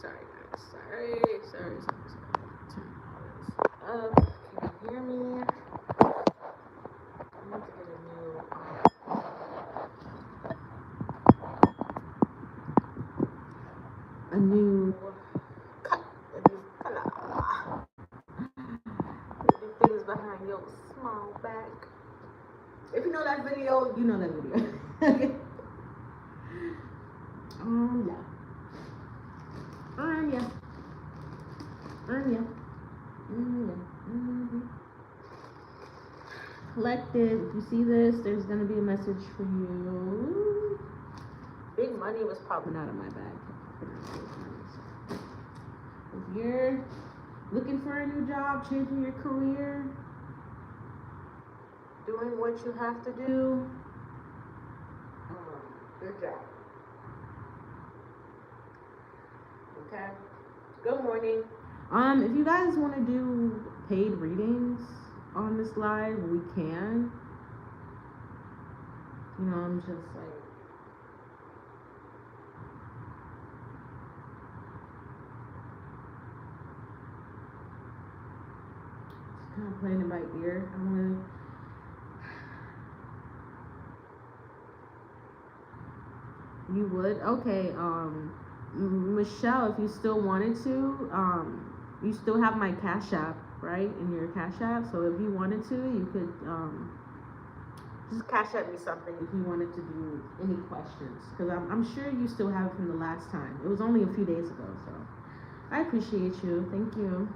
Sorry, guys. Sorry. Turn all this up. Can you hear me? I need to get a new cut, a new color. The things behind your small back. If you know that video, you know that video. Collective, if you see this, there's gonna be a message for you. Big money was popping out of my bag. If you're looking for a new job, changing your career, doing what you have to do, good job. Okay. Good morning. If you guys want to do paid readings on this live, we can. You know, I'm just like, kind of playing it by ear. I want to. You would? Okay. Michelle, if you still wanted to, you still have my Cash App, right, in your Cash App. So if you wanted to, you could just Cash App me something if you wanted to do any questions, because I'm sure you still have it from the last time. It was only a few days ago, so I appreciate you. Thank you.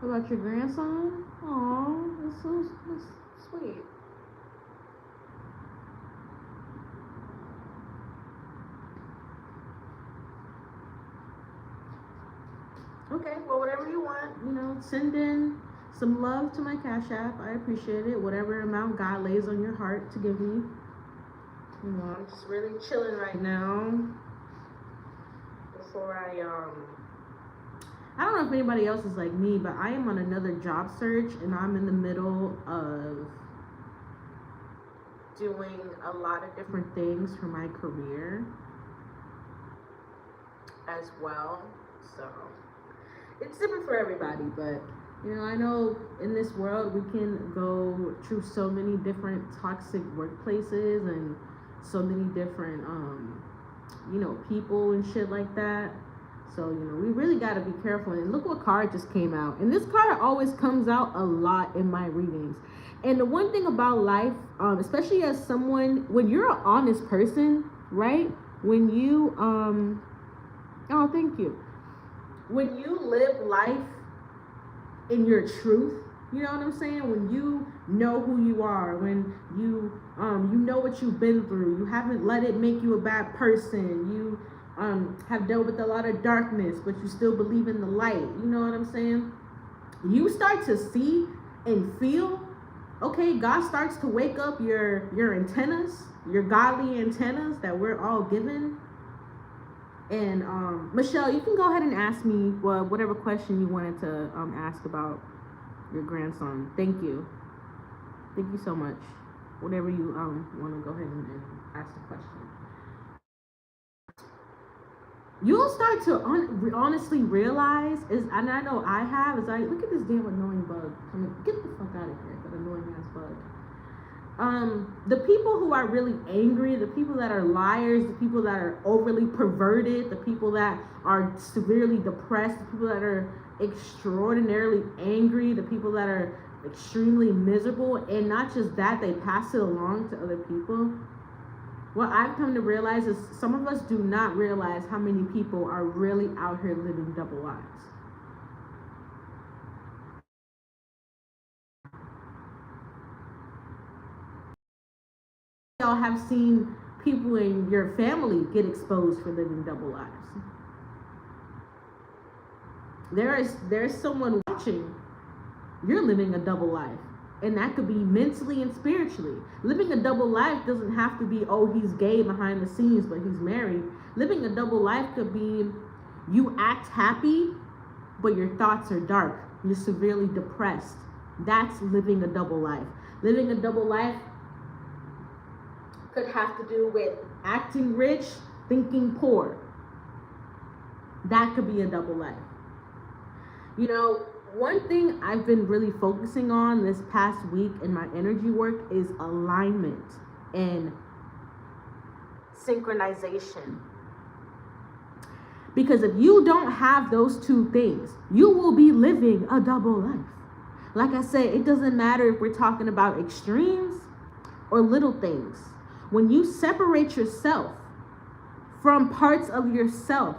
What about your grandson? Oh, that's sweet. Okay, well, whatever you want, you know, send in some love to my Cash App. I appreciate it. Whatever amount God lays on your heart to give me. You know, I'm just really chilling right now. Before I don't know if anybody else is like me, but I am on another job search, and I'm in the middle of doing a lot of different things for my career as well. So it's different for everybody, but you know, I know in this world we can go through so many different toxic workplaces and so many different you know, people and shit like that. So, you know, we really got to be careful. And look what card just came out. And this card always comes out a lot in my readings. And the one thing about life, especially as someone, when you're an honest person, right? When you, oh, thank you. When you live life in your truth, you know what I'm saying? When you know who you are, when you know what you've been through, you haven't let it make you a bad person, you have dealt with a lot of darkness, but you still believe in the light, you know what I'm saying? You start to see and feel, okay, God starts to wake up your antennas, your godly antennas that we're all given. And Michelle, you can go ahead and ask me whatever question you wanted to ask about your grandson. Thank you so much. Whatever you want to go ahead and ask the question. You'll start to honestly realize, and I know I have, is like, look at this damn annoying bug. Get the fuck out of here, that annoying ass bug. The people who are really angry, the people that are liars, the people that are overly perverted, the people that are severely depressed, the people that are extraordinarily angry, the people that are extremely miserable, and not just that, they pass it along to other people. What I've come to realize is some of us do not realize how many people are really out here living double lives. Y'all have seen people in your family get exposed for living double lives. There's someone watching. You're living a double life. And that could be mentally and spiritually. Living a double life doesn't have to be, oh, he's gay behind the scenes, but he's married. Living a double life could be you act happy, but your thoughts are dark. You're severely depressed. That's living a double life. Living a double life could have to do with acting rich, thinking poor. That could be a double life. You know, one thing I've been really focusing on this past week in my energy work is alignment and synchronization. Because if you don't have those two things, you will be living a double life. Like I said, it doesn't matter if we're talking about extremes or little things. When you separate yourself from parts of yourself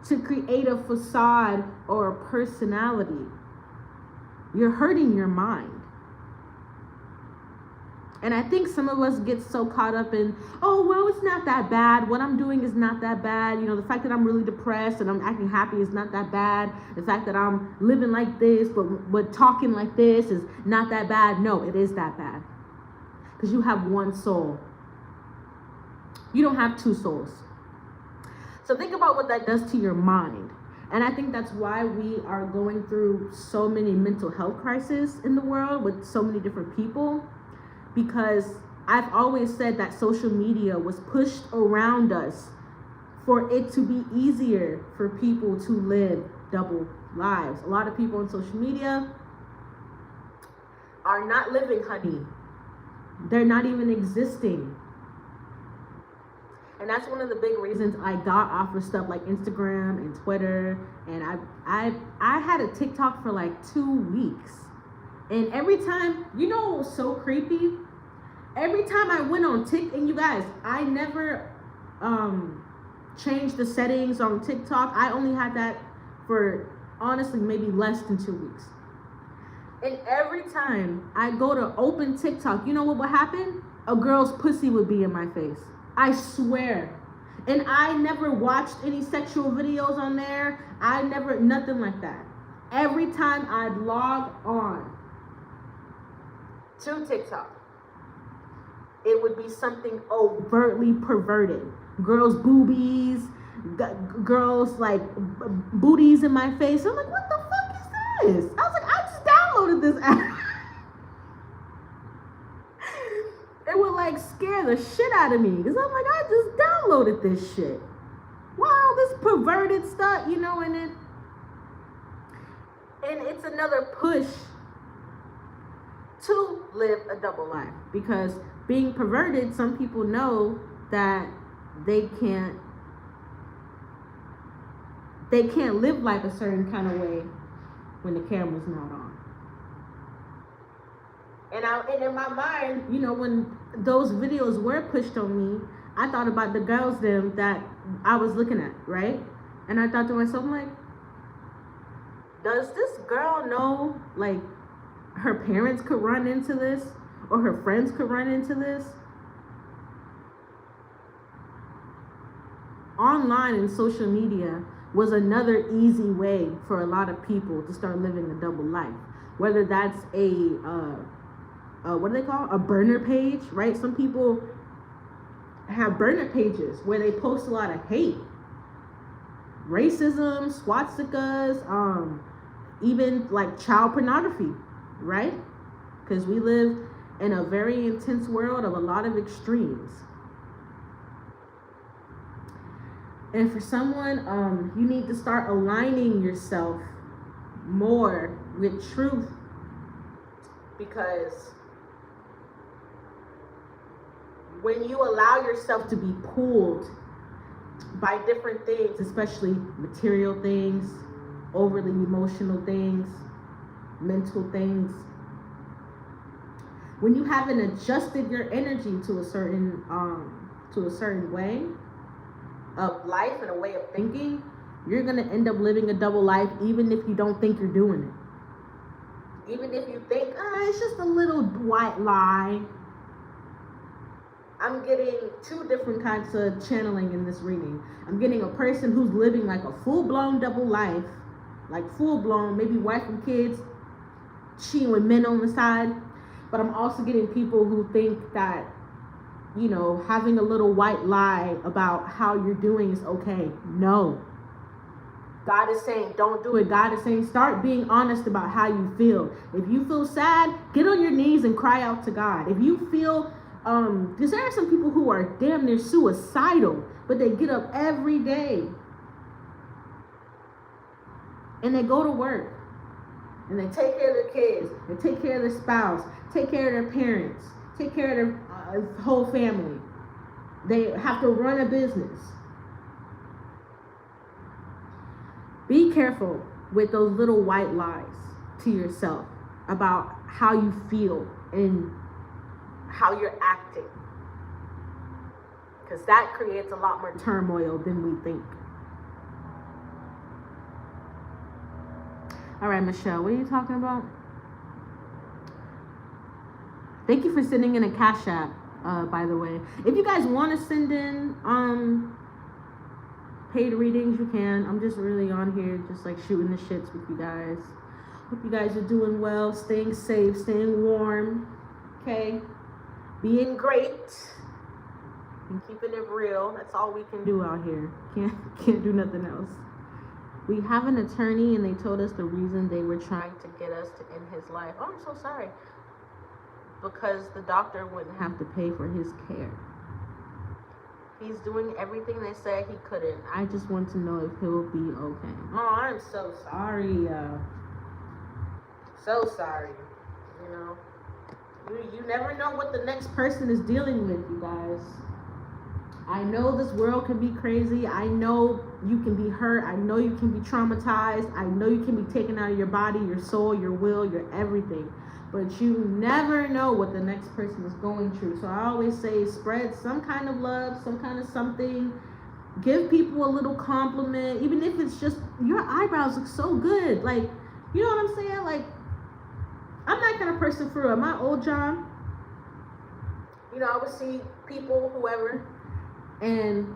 to create a facade or a personality, you're hurting your mind. And I think some of us get so caught up in, oh, well, it's not that bad. What I'm doing is not that bad. You know, the fact that I'm really depressed and I'm acting happy is not that bad. The fact that I'm living like this, but talking like this is not that bad. No, it is that bad. Because you have one soul. You don't have two souls. So think about what that does to your mind. And I think that's why we are going through so many mental health crises in the world with so many different people. Because I've always said that social media was pushed around us for it to be easier for people to live double lives. A lot of people on social media are not living, honey. They're not even existing. And that's one of the big reasons I got off of stuff like Instagram and Twitter. And I had a TikTok for like 2 weeks. And every time, you know what was so creepy? Every time I went on TikTok, and you guys, I never changed the settings on TikTok. I only had that for, honestly, maybe less than 2 weeks. And every time I go to open TikTok, you know what would happen? A girl's pussy would be in my face. I swear. And I never watched any sexual videos on there. Nothing like that. Every time I'd log on to TikTok, it would be something overtly perverted. Girls' boobies, girls like booties in my face. I'm like, what the fuck is this? I was like, I just downloaded this app. It would like scare the shit out of me because I'm like, I just downloaded this shit. Wow, this perverted stuff, you know, and it's another push to live a double life, because being perverted, some people know that they can't live life a certain kind of way when the camera's not on. And in my mind, you know, when those videos were pushed on me, I thought about the girls them that I was looking at, right? And I thought to myself, like, does this girl know, like, her parents could run into this, or her friends could run into this? Online and social media was another easy way for a lot of people to start living a double life. Whether that's what do they call? A burner page, right? Some people have burner pages where they post a lot of hate, racism, swastikas, even like child pornography, right? Because we live in a very intense world of a lot of extremes. And for someone, you need to start aligning yourself more with truth, because when you allow yourself to be pulled by different things, especially material things, overly emotional things, mental things, when you haven't adjusted your energy to a certain way of life and a way of thinking, you're gonna end up living a double life, even if you don't think you're doing it. Even if you think, it's just a little white lie. I'm getting two different kinds of channeling in this reading. I'm getting a person who's living like a full-blown double life, like full-blown, maybe wife and kids, cheating with men on the side. But I'm also getting people who think that, you know, having a little white lie about how you're doing is okay. No. God is saying, don't do it. God is saying, start being honest about how you feel. If you feel sad, get on your knees and cry out to God. If you feel, because there are some people who are damn near suicidal, but they get up every day and they go to work and they take care of their kids, they take care of their spouse, take care of their parents, take care of their whole family. They have to run a business. Be careful with those little white lies to yourself about how you feel and how you're acting, because that creates a lot more turmoil than we think. All right, Michelle, what are you talking about? Thank you for sending in a Cash App, by the way. If you guys want to send in paid readings, you can. I'm just really on here just like shooting the shits with you guys. Hope you guys are doing well, staying safe, staying warm, okay? Being great and keeping it real. That's all we can do out here. Can't do nothing else. We have an attorney and they told us the reason they were trying to get us to end his life. Oh, I'm so sorry. Because the doctor wouldn't have to pay for his care. He's doing everything they said he couldn't. I just want to know if he'll be okay. Oh, I'm so sorry. So sorry. You know, you never know what the next person is dealing with, you guys. I know this world can be crazy. I know you can be hurt. I know you can be traumatized. I know you can be taken out of your body, your soul, your will, your everything. But you never know what the next person is going through. So I always say, spread some kind of love, some kind of something. Give people a little compliment, even if it's just, your eyebrows look so good. Like, you know what I'm saying? Like, I'm that kind of person for real. At my old job, you know, I would see people, whoever, and,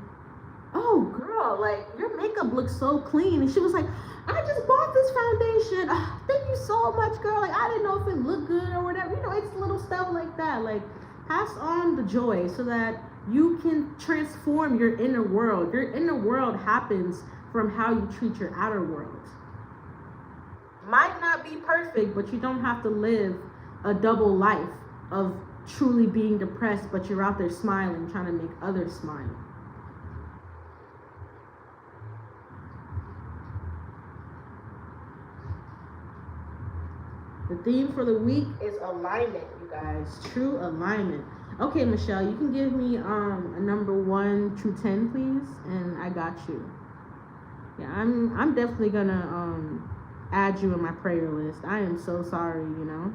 oh, girl, like, your makeup looks so clean. And she was like, I just bought this foundation. Oh, thank you so much, girl. Like, I didn't know if it looked good or whatever. You know, it's little stuff like that. Like, pass on the joy so that you can transform your inner world. Your inner world happens from how you treat your outer world. Might not be perfect, but you don't have to live a double life of truly being depressed, but you're out there smiling, trying to make others smile. The theme for the week is alignment, you guys. True alignment. Okay, Michelle, you can give me a number 1 through 10, please, and I got you. Yeah, I'm definitely gonna add you in my prayer list. I am so sorry, you know.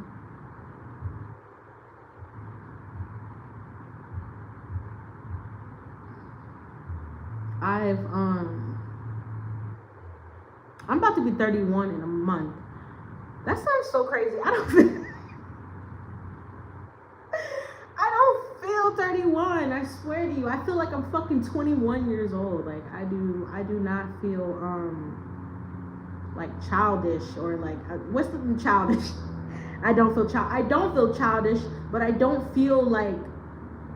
I'm about to be 31 in a month. That sounds so crazy. I don't feel 31. I swear to you. I feel like I'm fucking 21 years old. Like, I do not feel like childish or like what's the childish? I don't feel childish, but I don't feel like,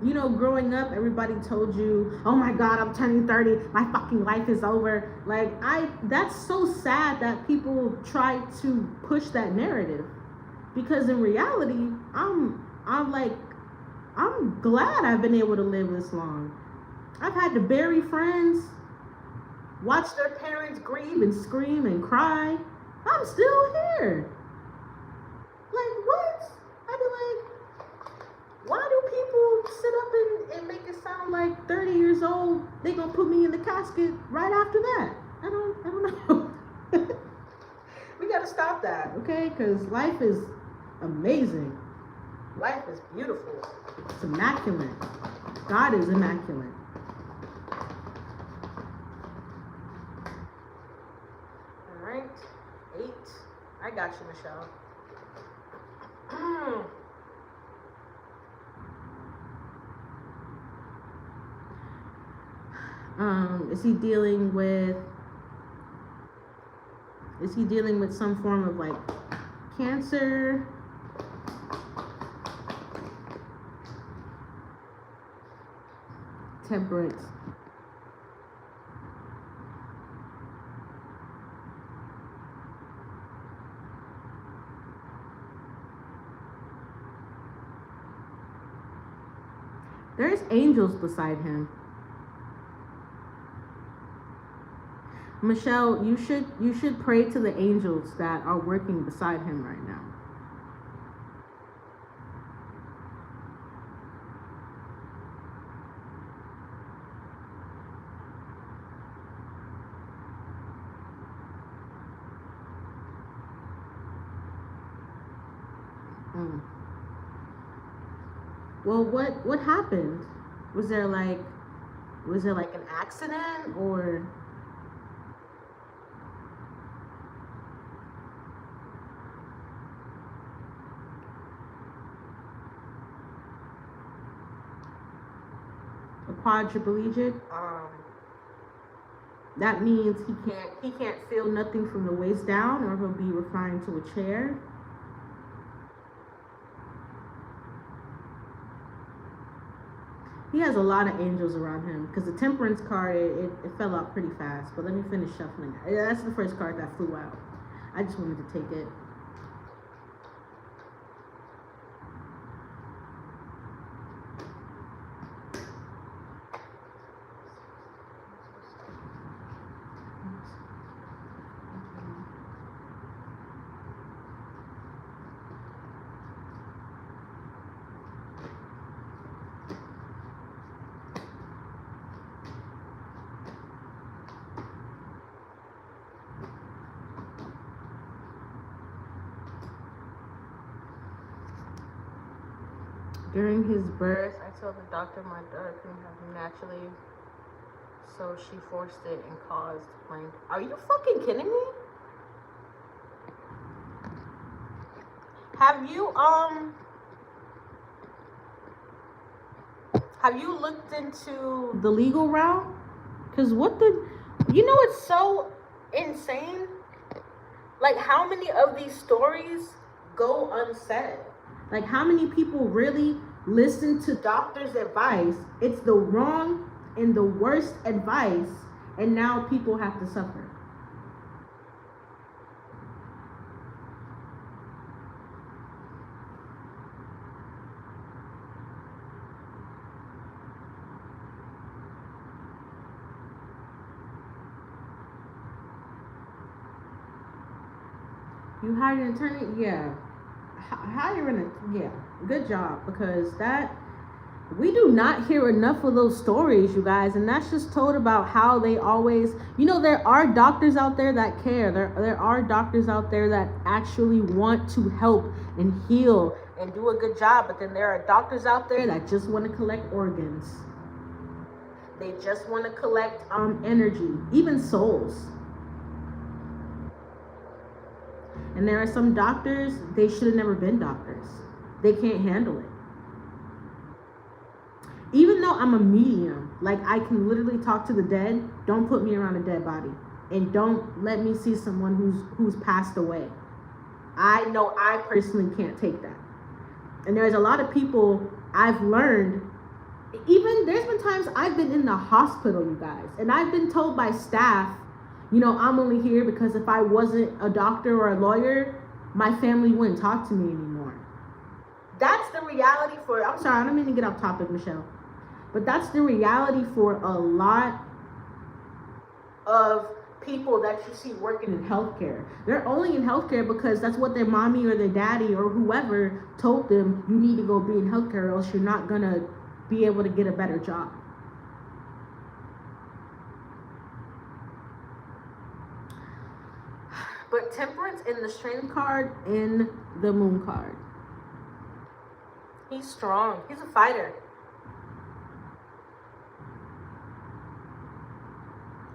you know, growing up, everybody told you, oh my God, I'm turning 30, my fucking life is over. Like, that's so sad that people try to push that narrative. Because in reality, I'm glad I've been able to live this long. I've had to bury friends, watch their parents grieve and scream and cry. I'm still here. Like, what? I'd be like, why do people sit up and make it sound like 30 years old, they gonna put me in the casket right after that? I don't know. We gotta stop that, okay? Because life is amazing. Life is beautiful. It's immaculate. God is immaculate. All right, 8. I got you, Michelle. Is he dealing with some form of like cancer? Temperance. There's angels beside him. Michelle, you should pray to the angels that are working beside him right now. Mm. Well, what happened? Was there like an accident or? A quadriplegic? That means he can't feel nothing from the waist down, or he'll be referring to a chair. He has a lot of angels around him because the temperance card it fell out pretty fast. But let me finish shuffling. That's the first card that flew out. I just wanted to take it. During his birth, I told the doctor my daughter couldn't have him naturally, so she forced it and caused blank. Are you fucking kidding me? Have you looked into the legal route? Cause it's so insane. Like, how many of these stories go unsaid? Like, how many people really listen to doctors' advice? It's the wrong and the worst advice, and now people have to suffer. You hired an attorney? Yeah. Good job, because we do not hear enough of those stories, you guys, and that's just told about how they always, there are doctors out there that care. There are doctors out there that actually want to help and heal and do a good job, but then there are doctors out there that just want to collect organs. They just want to collect energy, even souls. And there are some doctors, they should have never been doctors. They can't handle it. Even though I'm a medium, like, I can literally talk to the dead, don't put me around a dead body. And don't let me see someone who's passed away. I know I personally can't take that. And there's a lot of people I've learned, even there's been times I've been in the hospital, you guys, and I've been told by staff, I'm only here because if I wasn't a doctor or a lawyer, my family wouldn't talk to me anymore. That's the reality I'm sorry, I don't mean to get off topic, Michelle, but that's the reality for a lot of people that you see working in healthcare. They're only in healthcare because that's what their mommy or their daddy or whoever told them, you need to go be in healthcare or else you're not gonna be able to get a better job. But temperance in the strength card, in the moon card. He's strong. He's a fighter.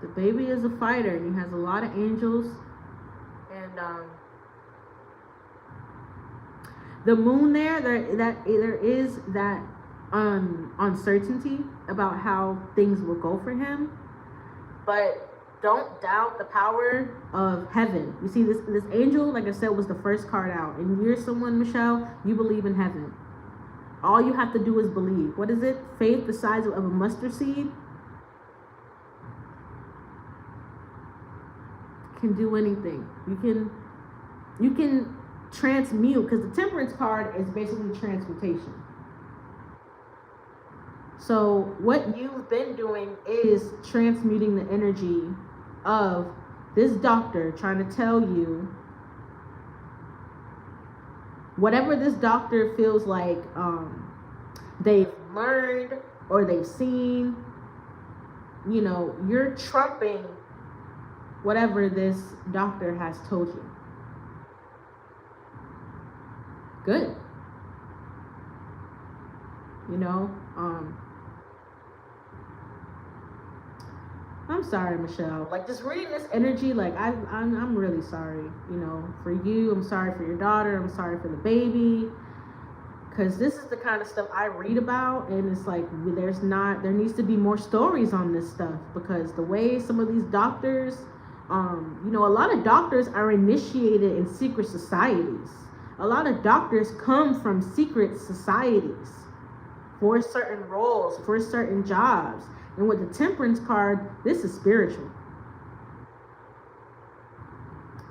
The baby is a fighter, and he has a lot of angels. And the moon there is that uncertainty about how things will go for him. But don't doubt the power of heaven. You see, this angel, like I said, was the first card out. And you're someone, Michelle, you believe in heaven. All you have to do is believe. What is it? Faith the size of a mustard seed can do anything. You can transmute, because the temperance card is basically transmutation. So what you've been doing is transmuting the energy of this doctor trying to tell you whatever this doctor feels like they've learned or they've seen. You know, you're trumping whatever this doctor has told you. Good. You know, I'm sorry, Michelle. Like, just reading this energy, like, I'm really sorry, you know, for you. I'm sorry for your daughter. I'm sorry for the baby. Because this is the kind of stuff I read about, and it's like, there needs to be more stories on this stuff, because the way some of these doctors, you know, a lot of doctors are initiated in secret societies. A lot of doctors come from secret societies for certain roles, for certain jobs. And with the Temperance card, this is spiritual.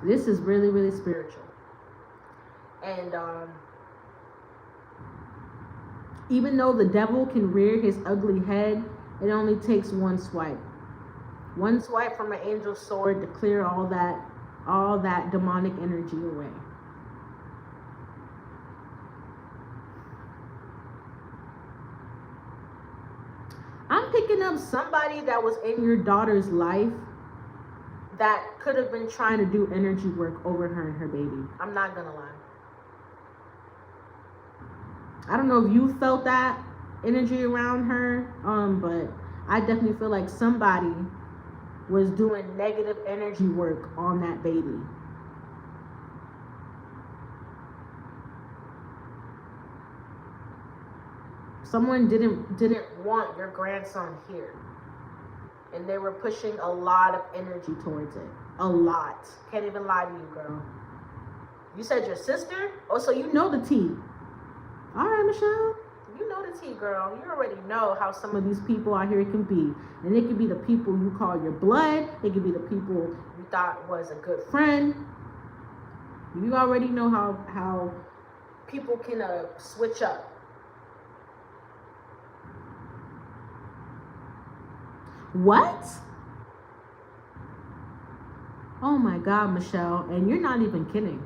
This is really, really spiritual. And even though the devil can rear his ugly head, it only takes one swipe. One swipe from an angel's sword to clear all that demonic energy away. I'm picking up somebody that was in your daughter's life that could have been trying to do energy work over her and her baby. I'm not gonna lie. I don't know if you felt that energy around her, but I definitely feel like somebody was doing negative energy work on that baby. Someone didn't want your grandson here, and they were pushing a lot of energy towards it. A lot. Can't even lie to you, girl. You said your sister? Oh, so you know the tea. All right, Michelle. You know the tea, girl. You already know how some of these people out here can be. And it could be the people you call your blood. It could be the people you thought was a good friend. You already know how people can switch up. What? Oh my God, Michelle. And you're not even kidding.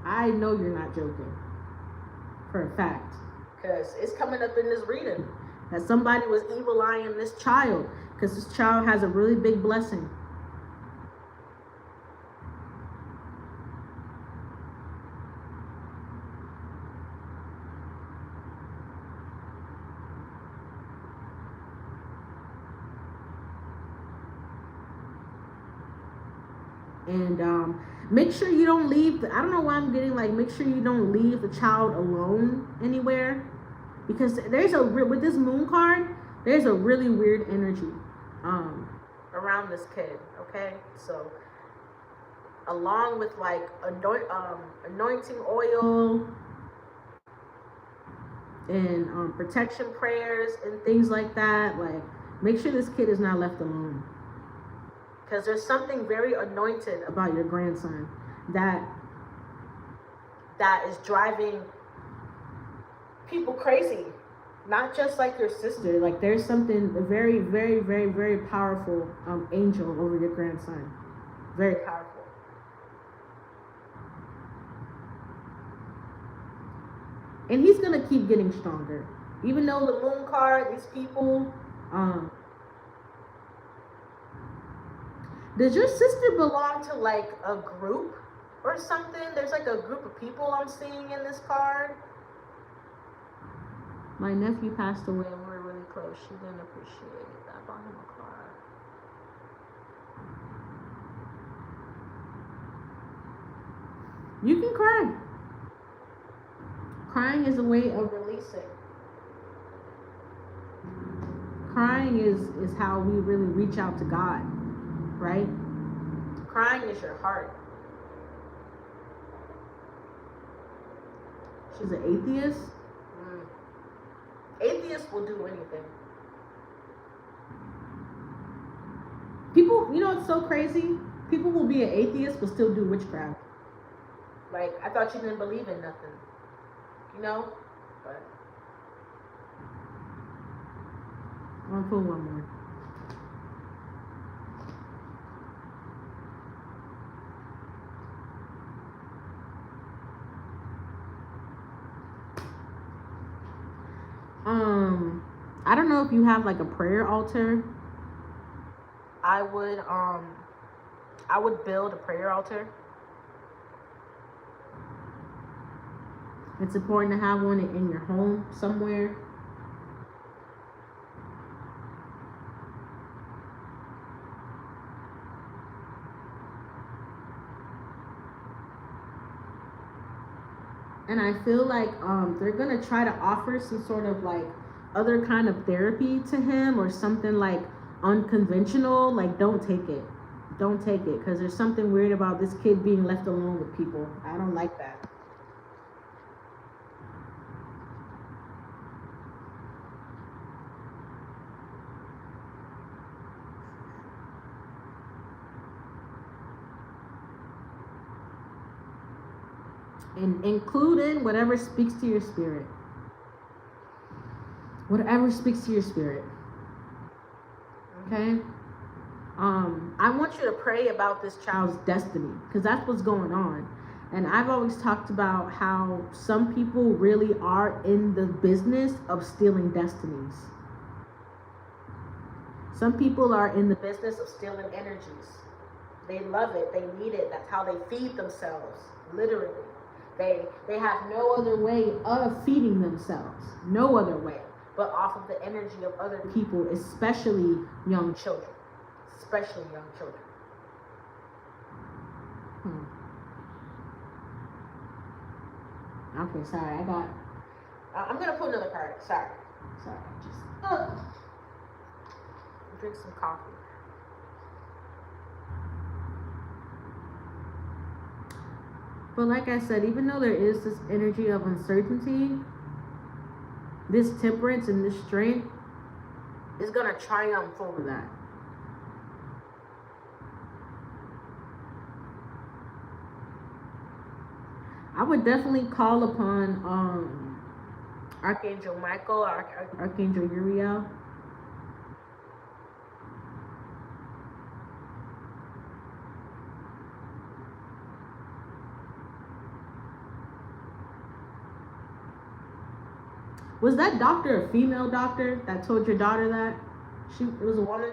I know you're not joking. For a fact. Because it's coming up in this reading that somebody was evil eyeing this child, because this child has a really big blessing. And make sure you don't leave. I don't know why I'm getting like, make sure you don't leave the child alone anywhere, because with this moon card, there's a really weird energy around this kid. Okay, so along with like anointing oil and protection prayers and things like that, like, make sure this kid is not left alone. Because there's something very anointed about your grandson that is driving people crazy. Not just like your sister. Like, there's something very, very, very, very powerful angel over your grandson. Very powerful. And he's going to keep getting stronger. Even though the moon card, these people... Does your sister belong to like a group or something? There's like a group of people I'm seeing in this card. My nephew passed away and we were really close. She didn't appreciate it. I bought him a card. You can cry. Crying is a way of releasing. Crying is how we really reach out to God. Right? Crying is your heart. She's an atheist. Atheists will do anything. People, you know, it's so crazy. People will be an atheist but still do witchcraft. Like, I thought you didn't believe in nothing. You know? But I'll pull one more. I don't know if you have like a prayer altar. I would build a prayer altar. It's important to have one in your home somewhere. And I feel like they're gonna try to offer some sort of like other kind of therapy to him or something like unconventional. Like, don't take it. Don't take it, because there's something weird about this kid being left alone with people. I don't like that. And include in whatever speaks to your spirit. Whatever speaks to your spirit. Okay? I want you to pray about this child's destiny, because that's what's going on. And I've always talked about how some people really are in the business of stealing destinies. Some people are in the business of stealing energies. They love it. They need it. That's how they feed themselves, literally. They have no other way of feeding themselves. No other way but off of the energy of other people, especially young children. Especially young children. Okay, sorry. I'm going to put another card. Sorry. Just drink some coffee. But like I said, even though there is this energy of uncertainty, this temperance and this strength is going to triumph over that. I would definitely call upon Archangel Michael, Archangel Uriel. Was that doctor a female doctor that told your daughter that? It was a woman?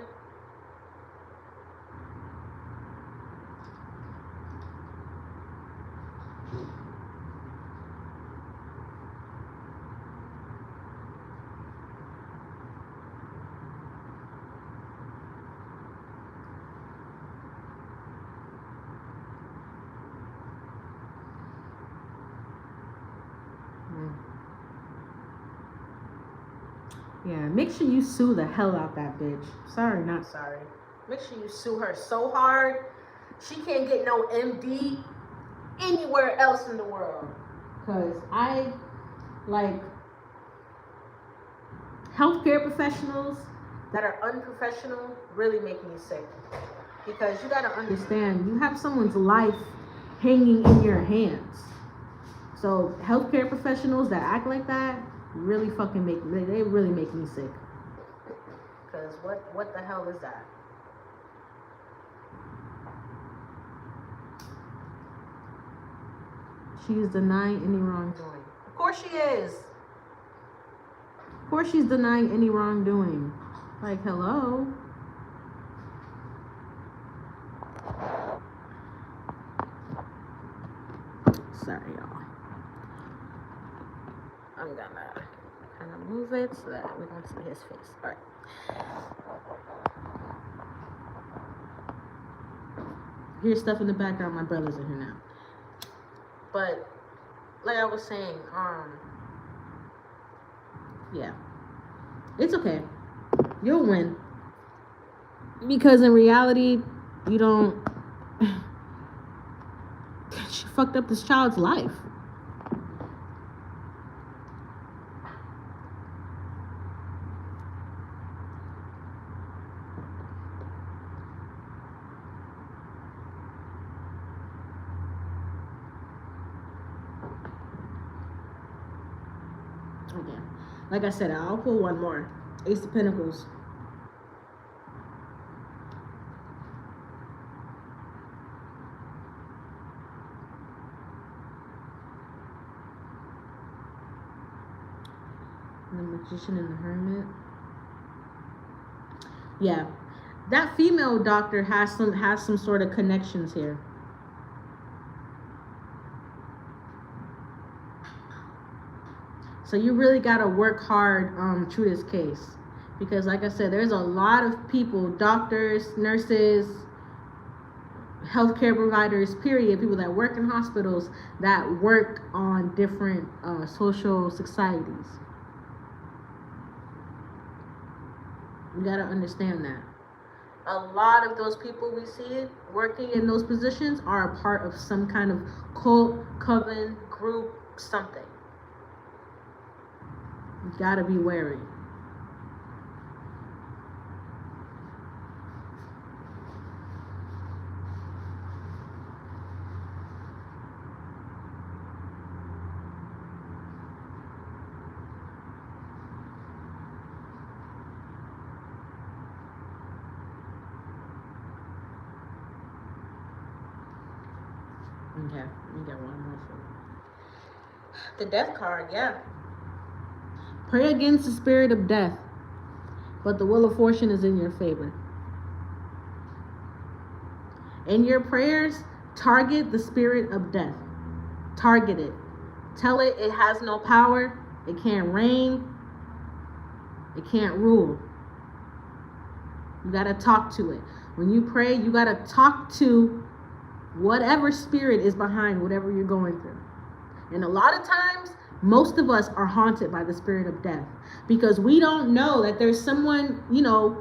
Yeah, make sure you sue the hell out that bitch. Sorry, not sorry. Make sure you sue her so hard, she can't get no MD anywhere else in the world. Because I, like, healthcare professionals that are unprofessional really make me sick. Because you gotta understand, you have someone's life hanging in your hands. So healthcare professionals that act like that really fucking they really make me sick. Because what the hell is that? She is denying any wrongdoing. Of course she is. Of course she's denying any wrongdoing. Like, hello? Sorry, y'all. I'm gonna kind of move it so that we don't see his face. All right. Here's stuff in the background. My brother's in here now. But like I was saying, yeah, it's okay. You'll win. Because in reality, you don't. She fucked up this child's life. Okay. Like I said, I'll pull one more. Ace of Pentacles. The Magician and the Hermit. Yeah, that female doctor has some sort of connections here. So you really got to work hard through this case, because like I said, there's a lot of people, doctors, nurses, healthcare providers, period, people that work in hospitals, that work on different social societies. You got to understand that a lot of those people we see working in those positions are a part of some kind of cult, coven, group, something. You gotta be wary. Okay, let me get one more for you. The Death card, yeah. Pray against the spirit of death, but the wheel of fortune is in your favor. In your prayers, target the spirit of death. Target it. Tell it it has no power, it can't reign, it can't rule. You gotta talk to it. When you pray, you gotta talk to whatever spirit is behind whatever you're going through. And a lot of times, most of us are haunted by the spirit of death because we don't know that there's someone, you know,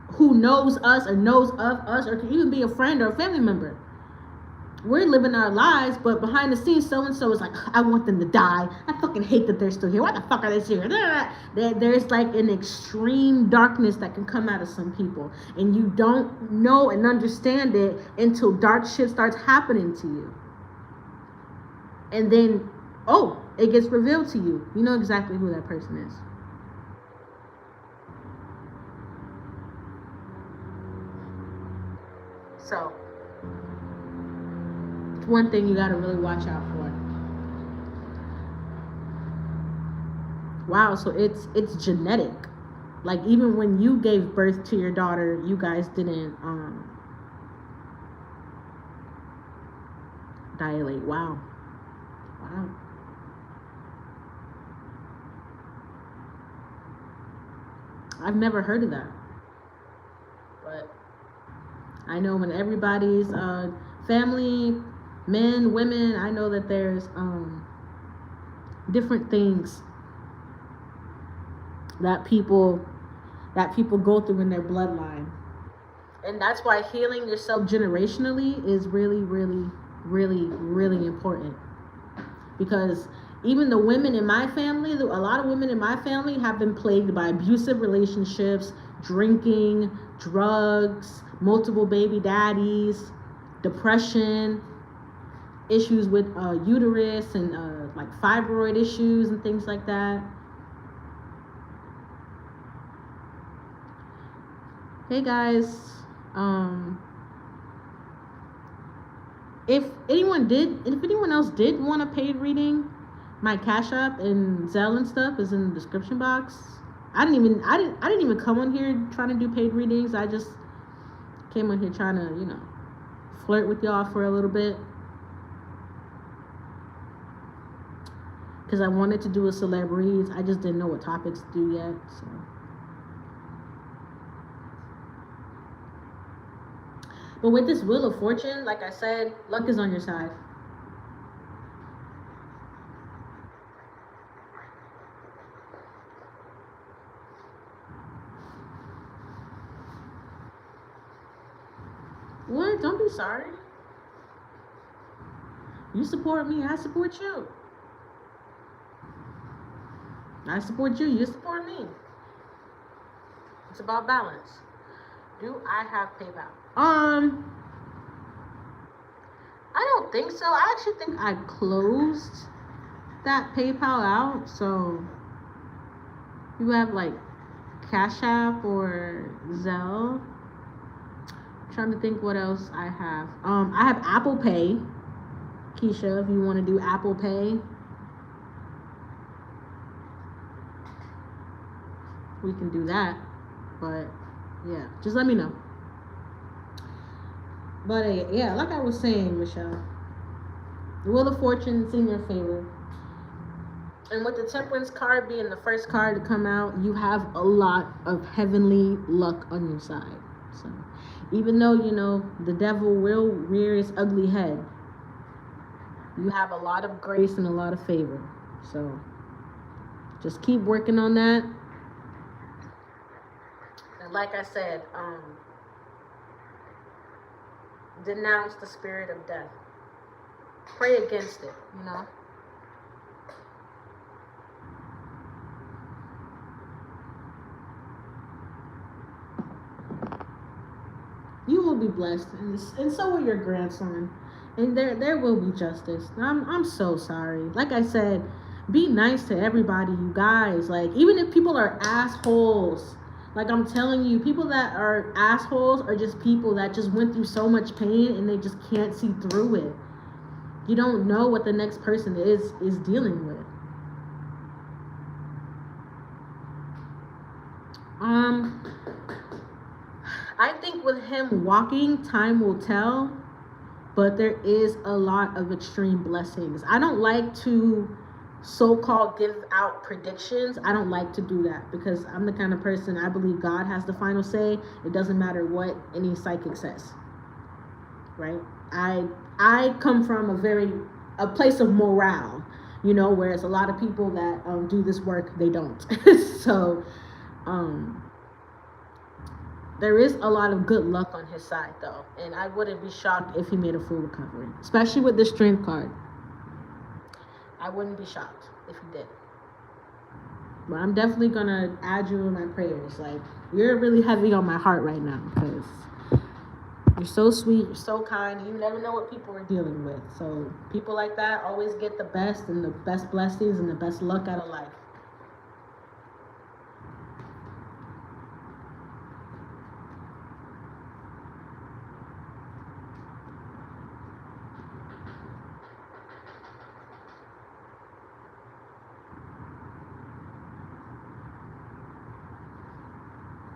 who knows us or knows of us or can even be a friend or a family member. We're living our lives, but behind the scenes, so-and-so is like, I want them to die. I fucking hate that they're still here. Why the fuck are they still here? There's like an extreme darkness that can come out of some people. And you don't know and understand it until dark shit starts happening to you. And then, oh, it gets revealed to you. You know exactly who that person is. So, it's one thing you got to really watch out for. Wow, so it's genetic. Like, even when you gave birth to your daughter, you guys didn't dilate. Wow. Wow. I've never heard of that. But I know when everybody's family, men, women, I know that there's different things that people go through in their bloodline. And that's why healing yourself generationally is really, really, really, really important. Because even the women in my family, a lot of women in my family have been plagued by abusive relationships, drinking, drugs, multiple baby daddies, depression, issues with uterus and like fibroid issues and things like that. Hey guys, if anyone else did want a paid reading, my Cash App and Zelle and stuff is in the description box. I didn't even come on here trying to do paid readings. I just came on here trying to, you know, flirt with y'all for a little bit. Because I wanted to do a celebrities. I just didn't know what topics to do yet, so. But with this Wheel of Fortune, like I said, luck is on your side. What? Don't be sorry. You support me, I support you. I support you, you support me. It's about balance. Do I have PayPal? I don't think so. I actually think I closed that PayPal out. So you have like Cash App or Zelle. I'm trying to think what else I have. I have Apple Pay. Keisha, if you want to do Apple Pay. we can do that. But yeah, just let me know. But yeah, like I was saying, Michelle, the Wheel of Fortune is in your favor. And with the Temperance card being the first card to come out, you have a lot of heavenly luck on your side. So, even though, you know, the devil will rear his ugly head, you have a lot of grace and a lot of favor. So, just keep working on that. And like I said, denounce the spirit of death. Pray against it, you know. You will be blessed, and so will your grandson. And there will be justice. I'm so sorry. Like I said, be nice to everybody, you guys. Like, even if people are assholes, like I'm telling you, people that are assholes are just people that just went through so much pain and they just can't see through it. You don't know what the next person is dealing with. I think with him walking, time will tell, but there is a lot of extreme blessings. I don't like to so-called give out predictions. I don't like to do that because I'm the kind of person, I believe God has the final say. It doesn't matter what any psychic says, right? I come from a place of morale, you know, whereas a lot of people that do this work, they don't. So there is a lot of good luck on his side, though, and I wouldn't be shocked if he made a full recovery, especially with the Strength card. I wouldn't be shocked if he did. But I'm definitely gonna add you in my prayers. Like, you're really heavy on my heart right now because you're so sweet, you're so kind. You never know what people are dealing with. So people like that always get the best and the best blessings and the best luck out of life.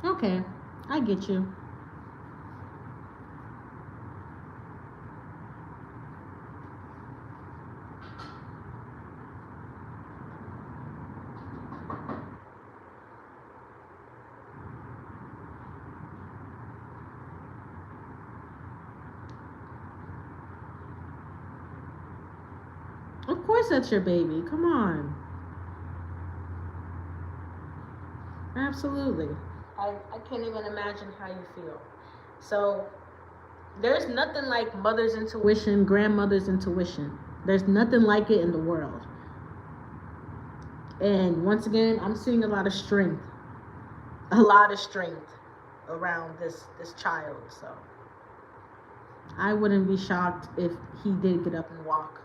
Okay, I get you. Of course that's your baby. Come on. Absolutely. I can't even imagine how you feel. So there's nothing like mother's intuition, grandmother's intuition. There's nothing like it in the world. And once again, I'm seeing a lot of strength around this child. So I wouldn't be shocked if he did get up and walk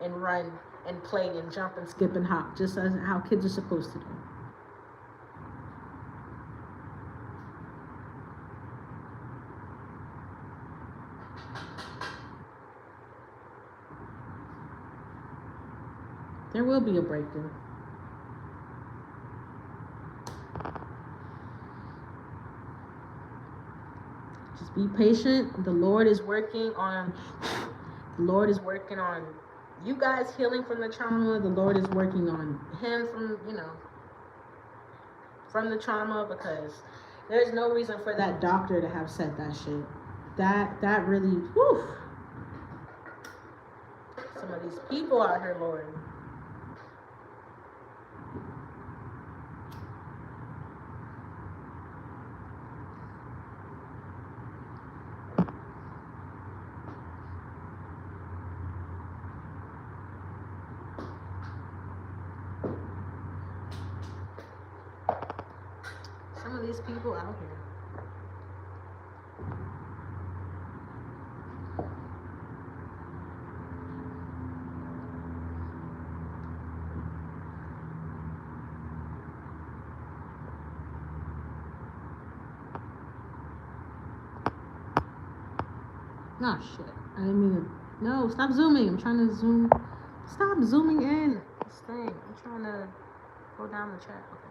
and run and play and jump and skip and hop, just as how kids are supposed to do. There will be a breakthrough. Just be patient. The Lord is working on you guys healing from the trauma. The Lord is working on him from the trauma, because there's no reason for that doctor to have said that shit. That really, whew. Some of these people out here, Lord. Some of these people out here. Oh shit. I didn't mean to. No, stop zooming. I'm trying to zoom. Stop zooming in. This thing. I'm trying to go down the chat. Okay.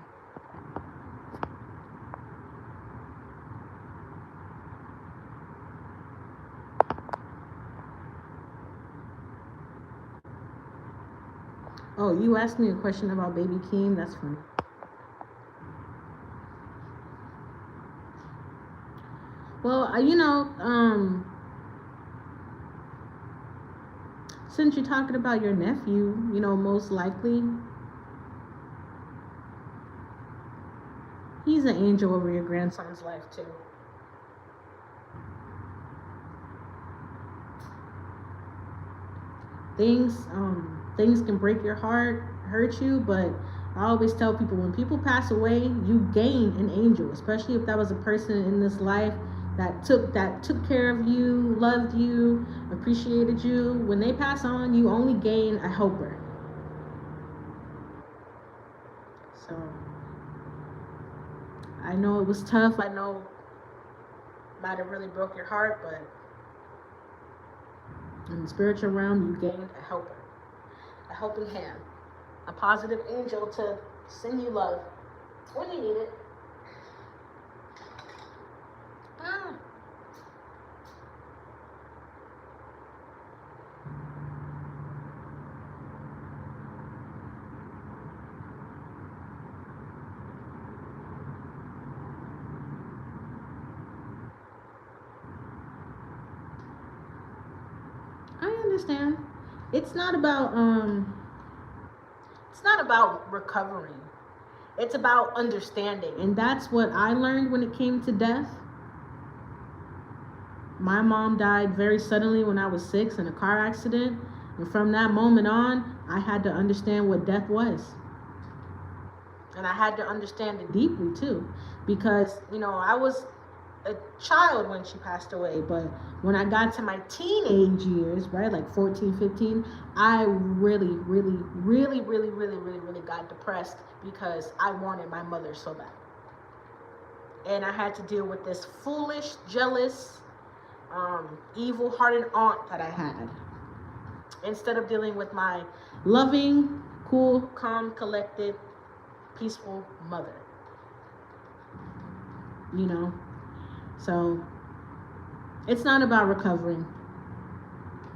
Oh, you asked me a question about baby Keem? That's funny. Well, since you're talking about your nephew, most likely he's an angel over your grandson's life too. Things can break your heart, hurt you, but I always tell people, when people pass away, you gain an angel, especially if that was a person in this life that took care of you, loved you, appreciated you. When they pass on, you only gain a helper. So I know it was tough. I know it might have really broke your heart, but in the spiritual realm, you gained a helper, a helping hand, a positive angel to send you love when you need it. I understand. It's not about recovering. It's about understanding. And that's what I learned when it came to death. My mom died very suddenly when I was 6 in a car accident. And from that moment on, I had to understand what death was. And I had to understand it deeply too. Because, I was a child when she passed away, but when I got to my teenage years, right, like 14, 15, I really got depressed because I wanted my mother so bad. And I had to deal with this foolish, jealous, evil-hearted aunt that I had, instead of dealing with my loving, cool, calm, collected, peaceful mother. So it's not about recovering.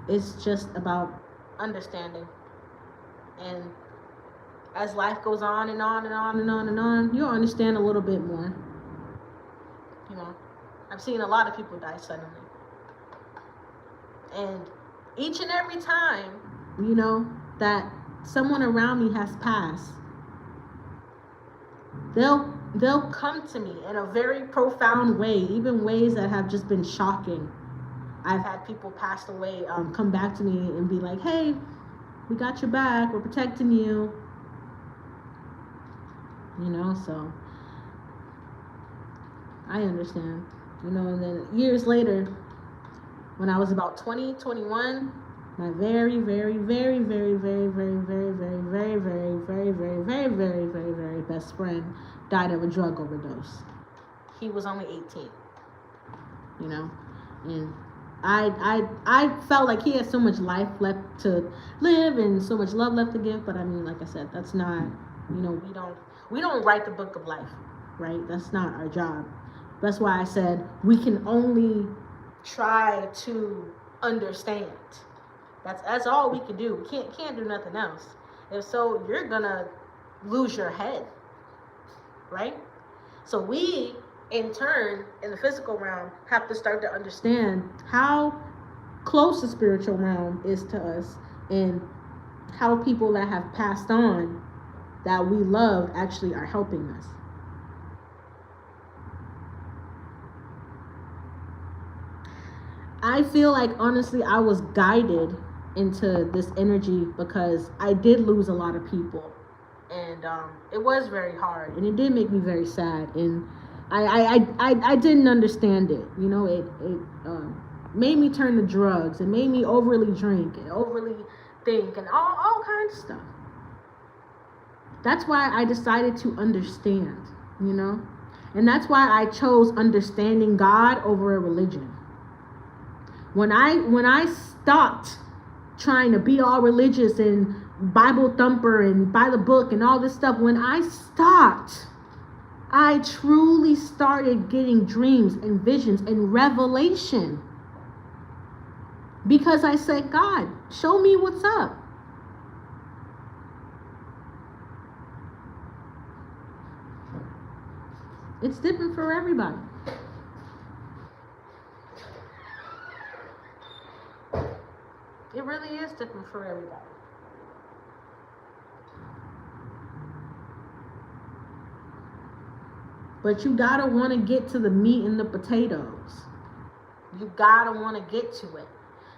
It's just about understanding. And as life goes on and on and on and on and on, you'll understand a little bit more. I've seen a lot of people die suddenly. And each and every time, that someone around me has passed, they'll come to me in a very profound way, even ways that have just been shocking. I've had people pass away come back to me and be like, hey, we got your back, we're protecting you. So I understand. And then years later, when I was about 20, 21, my very, very, very, very, very, very, very, very, very, very, very, very, very, very, very, very best friend died of a drug overdose. He was only 18. And I felt like he had so much life left to live and so much love left to give. But like I said, that's not, we don't write the book of life, right? That's not our job. That's why I said we can only try to understand. That's all we can do. We can't do nothing else. If so, you're gonna lose your head, right? So we, in turn, in the physical realm, have to start to understand how close the spiritual realm is to us, and how people that have passed on that we love actually are helping us. I feel like, honestly, I was guided into this energy because I did lose a lot of people, and it was very hard, and it did make me very sad, and I didn't understand it. It made me turn to drugs. It made me overly drink and overly think and all kinds of stuff. That's why I decided to understand, and that's why I chose understanding God over a religion. When I stopped trying to be all religious and Bible thumper and by the book and all this stuff, when I stopped, I truly started getting dreams and visions and revelation. Because I said, God, show me what's up. It's different for everybody. It really is different for everybody. But you gotta want to get to the meat and the potatoes. You gotta want to get to it.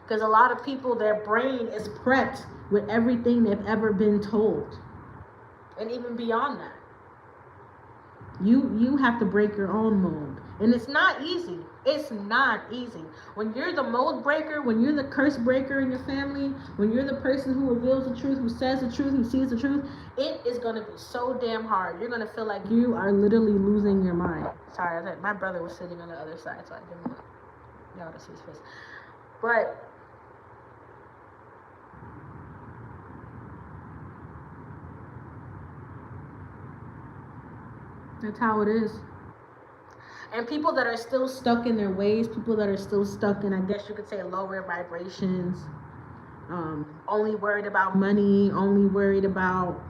Because a lot of people, their brain is prepped with everything they've ever been told. And even beyond that. You have to break your own mold. And it's not easy. It's not easy. When you're the mold breaker, when you're the curse breaker in your family, when you're the person who reveals the truth, who says the truth, who sees the truth, it is going to be so damn hard. You're going to feel like you are literally losing your mind. Sorry, my brother was sitting on the other side, so I didn't want y'all to see his face. But that's how it is. And people that are still stuck in their ways, people that are still stuck in, I guess you could say, lower vibrations, only worried about money, only worried about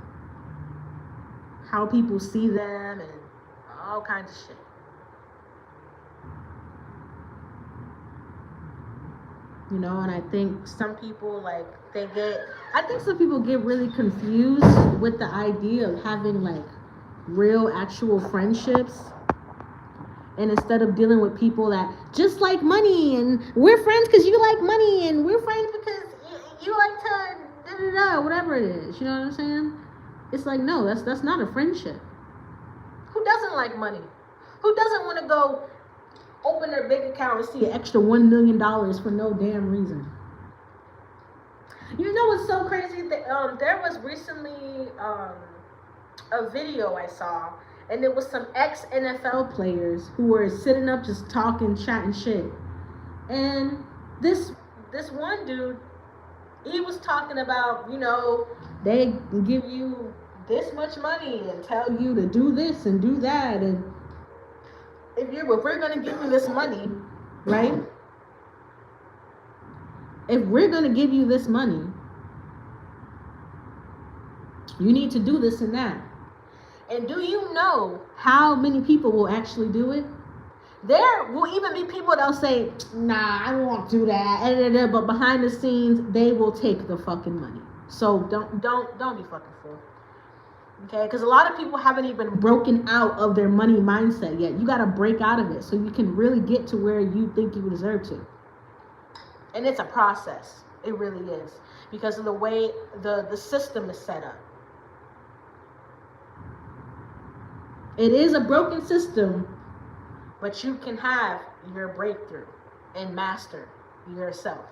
how people see them and all kinds of shit. You know, and I think some people, like, I think some people get really confused with the idea of having, like, real, actual friendships. And instead of dealing with people that just like money, and we're friends because you like money, and we're friends because you like to da-da-da, whatever it is. You know what I'm saying? It's like, no, that's not a friendship. Who doesn't like money? Who doesn't want to go open their bank account and see an extra $1 million for no damn reason? You know what's so crazy? There was recently a video I saw, and it was some ex-NFL players who were sitting up just talking, chatting shit. And this one dude, he was talking about, you know, they give you this much money and tell you to do this and do that, and if we're gonna give you this money, right? If we're gonna give you this money, you need to do this and that. And do you know how many people will actually do it? There will even be people that'll say, nah, I won't do that. But behind the scenes, they will take the fucking money. So don't be fucking fooled. Okay? Because a lot of people haven't even broken out of their money mindset yet. You got to break out of it so you can really get to where you think you deserve to. And it's a process. It really is. Because of the way the system is set up. It is a broken system, but you can have your breakthrough and master yourself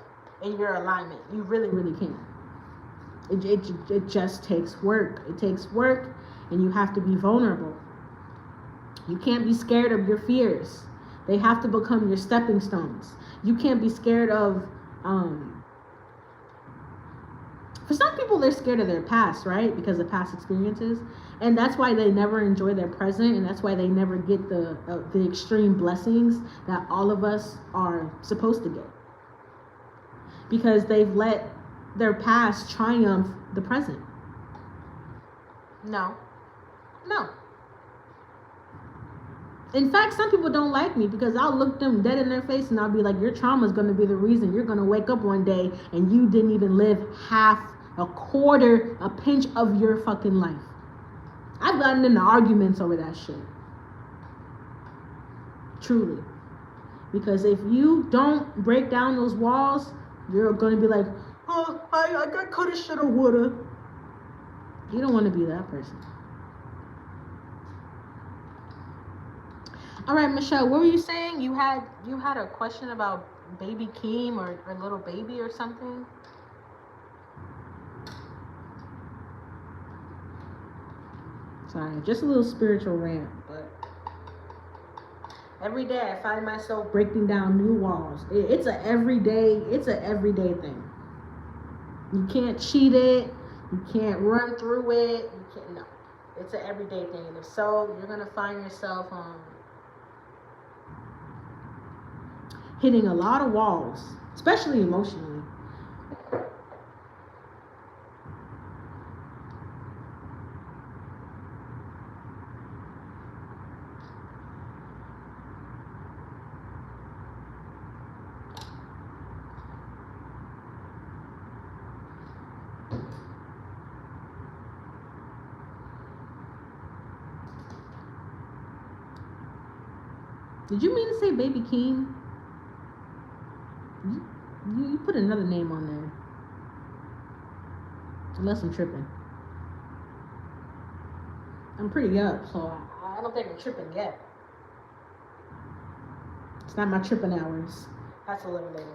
in your alignment. You really, really can. It just takes work. It takes work, and you have to be vulnerable. You can't be scared of your fears. They have to become your stepping stones. You can't be scared of, for some people, they're scared of their past, right? Because of past experiences. And that's why they never enjoy their present. And that's why they never get the extreme blessings that all of us are supposed to get. Because they've let their past triumph the present. No. In fact, some people don't like me because I'll look them dead in their face and I'll be like, your trauma is going to be the reason you're going to wake up one day and you didn't even live half, a quarter, a pinch of your fucking life. I've gotten into arguments over that shit. Truly. Because if you don't break down those walls, you're going to be like, oh, I coulda, shoulda, woulda. You don't want to be that person. All right, Michelle, what were you saying? You had a question about baby Keem or little baby or something? Sorry, just a little spiritual rant, but every day I find myself breaking down new walls. It's an everyday thing. You can't cheat it. You can't run through it. You can't. No, it's an everyday thing. And if so, you're gonna find yourself hitting a lot of walls, especially emotionally. Did you mean to say Baby Keem? You put another name on there. Unless I'm tripping. I'm pretty up, so I don't think I'm tripping yet. It's not my tripping hours. That's a little later.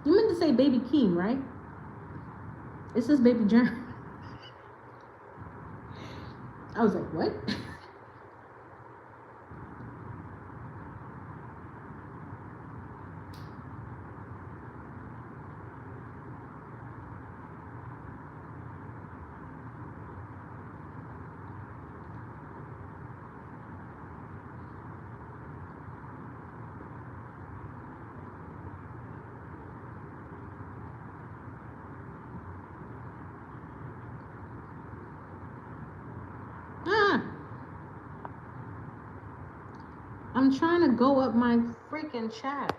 You meant to say Baby Keem, right? It says Baby Germ. I was like, what? I'm trying to go up my freaking chat.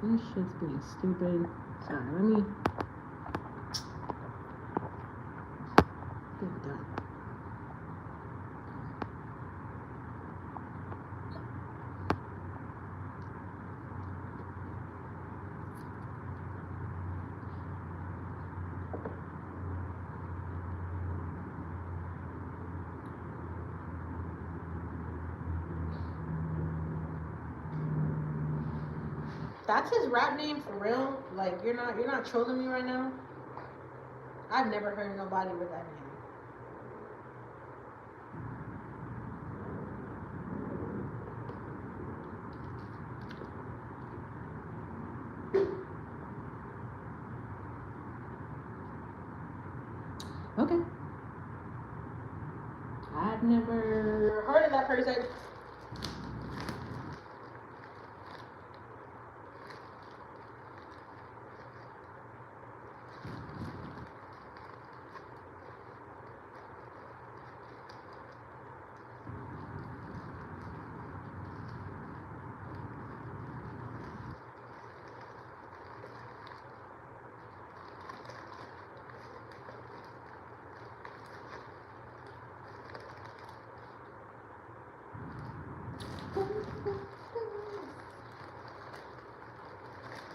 This shit's being stupid. Sorry, let me get it done. That's his rap name for real? Like you're not trolling me right now? I've never heard nobody with that name. Okay. I've never heard of that person.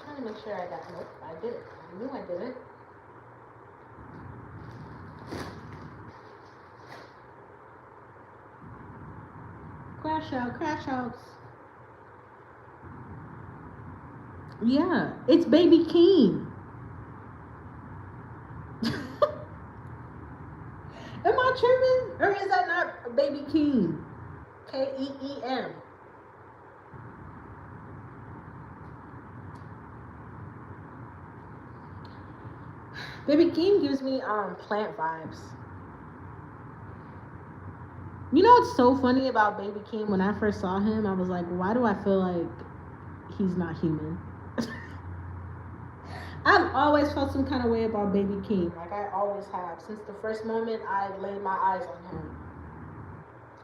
Trying to make sure I got nope, I did it. I knew I did it. Crash outs. Yeah, it's Baby Keem. Am I tripping? Or is that not Baby Keem? Keem. Baby Keem gives me plant vibes. You know what's so funny about Baby Keem? When I first saw him, I was like, why do I feel like he's not human? I've always felt some kind of way about Baby Keem. Like I always have. Since the first moment I laid my eyes on him.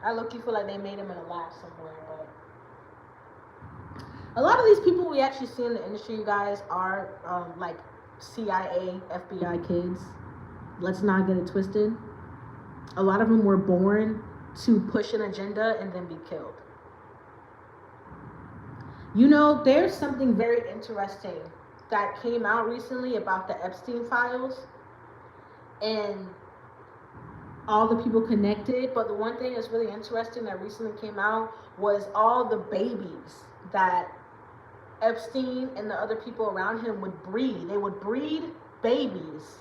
I low-key feel like they made him in a lab somewhere, but a lot of these people we actually see in the industry, you guys, are like CIA, FBI kids. Let's not get it twisted. A lot of them were born to push an agenda and then be killed. You know, there's something very interesting that came out recently about the Epstein files and all the people connected. But the one thing that's really interesting that recently came out was all the babies that Epstein and the other people around him would breed. They would breed babies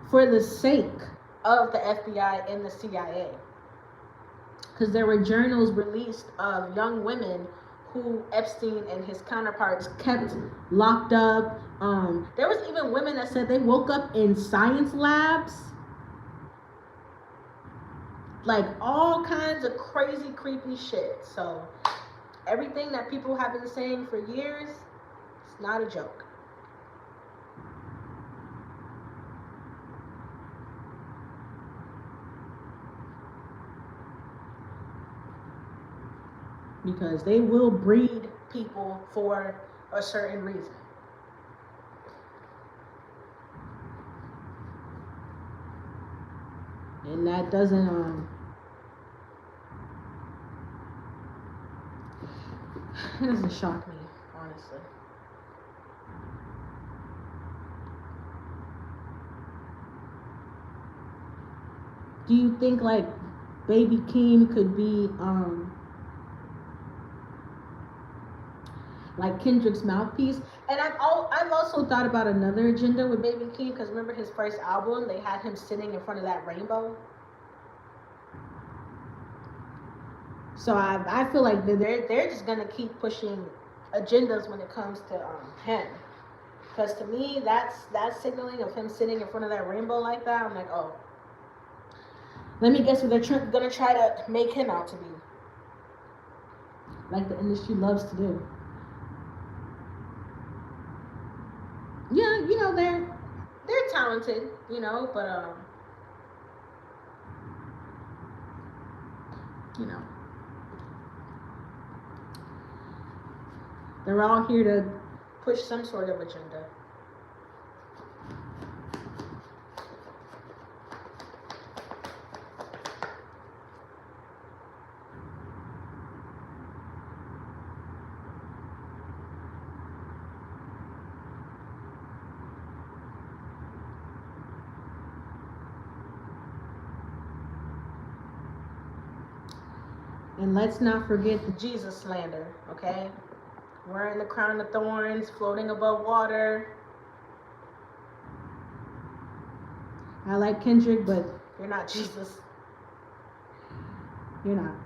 for the sake of the FBI and the CIA. Because there were journals released of young women who Epstein and his counterparts kept locked up. There was even women that said they woke up in science labs. Like all kinds of crazy, creepy shit. So everything that people have been saying for years, it's not a joke. because they will breed people for a certain reason. And that doesn't it doesn't shock me, honestly. Do you think like Baby Keem could be like Kendrick's mouthpiece? And I've also thought about another agenda with Baby Keem, because remember his first album, they had him sitting in front of that rainbow. So I feel like they're just gonna keep pushing agendas when it comes to him. Because to me, that signaling of him sitting in front of that rainbow like that, I'm like, oh, let me guess what they're gonna try to make him out to be. Like the industry loves to do. Yeah, you know, they're talented, you know, but you know, they're all here to push some sort of agenda. And let's not forget the Jesus slander, okay? Wearing the crown of thorns, floating above water. I like Kendrick, but you're not Jesus. You're not.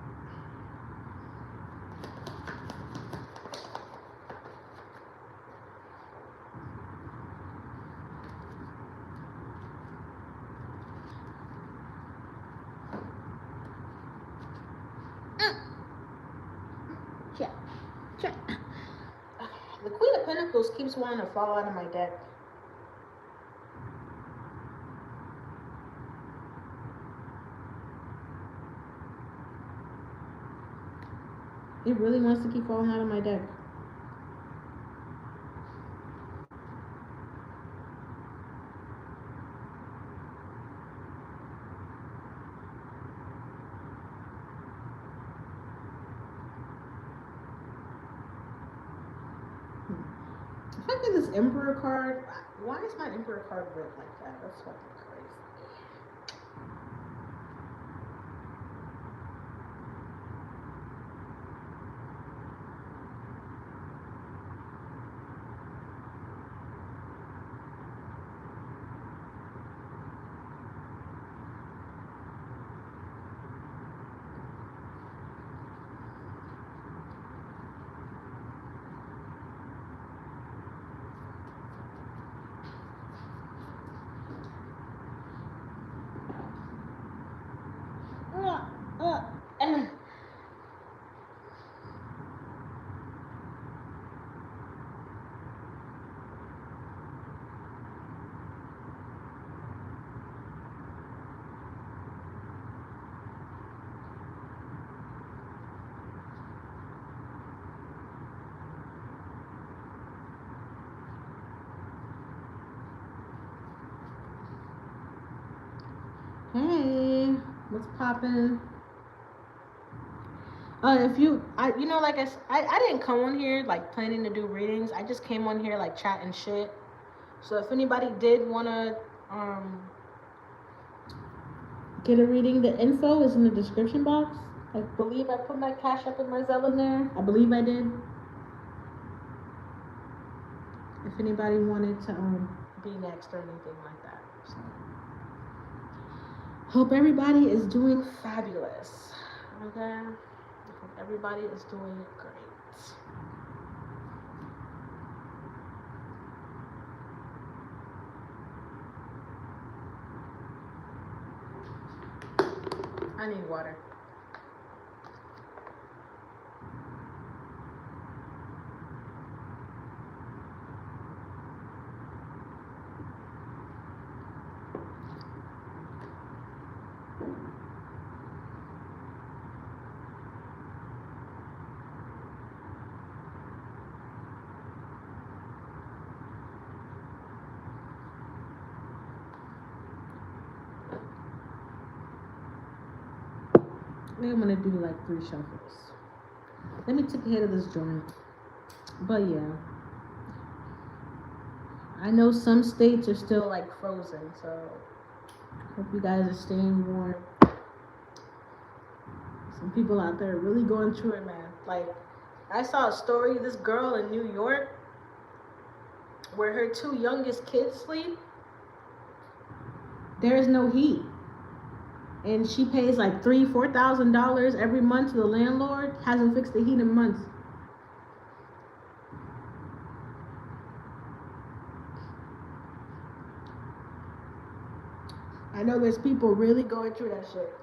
Yeah. The Queen of Pentacles keeps wanting to fall out of my deck. It really wants to keep falling out of my deck. If I get this Emperor card, why is my Emperor card red like that? That's fucking crazy. Hey, what's poppin'? If you, you know, like I didn't come on here like planning to do readings. I just came on here like chatting shit. So if anybody did wanna get a reading, the info is in the description box. I believe I put my Cash App and my Zelle in there. I believe I did. If anybody wanted to be next or anything like that. So. Hope everybody is doing fabulous. Okay? I hope everybody is doing great. I need water. I think I'm gonna do like 3 shuffles. Let me take a hit of this joint. But yeah, I know some states are still like frozen, so hope you guys are staying warm. Some people out there are really going through it, man. Like, I saw a story of this girl in New York where her 2 youngest kids sleep. There is no heat. And she pays like $3,000-$4,000 every month to the landlord. Hasn't fixed the heat in months. I know there's people really going through that shit.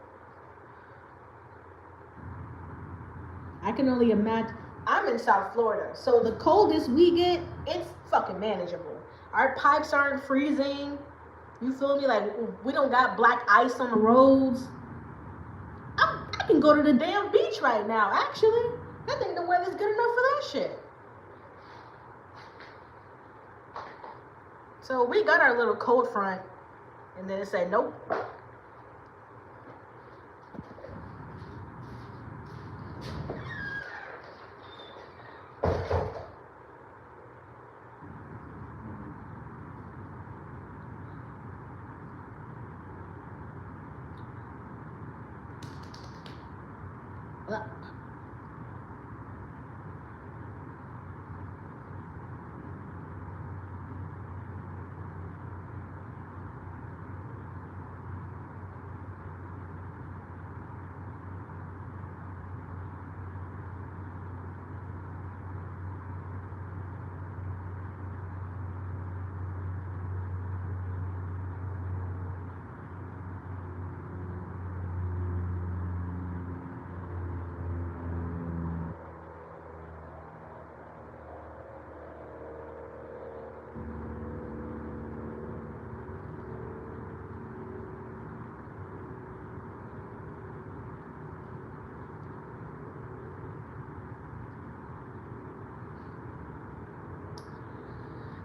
I can only imagine. I'm in South Florida, so the coldest we get, it's fucking manageable. Our pipes aren't freezing. You feel me? Like, we don't got black ice on the roads. I can go to the damn beach right now, actually. I think the weather's good enough for that shit. So we got our little cold front, and then it said, nope.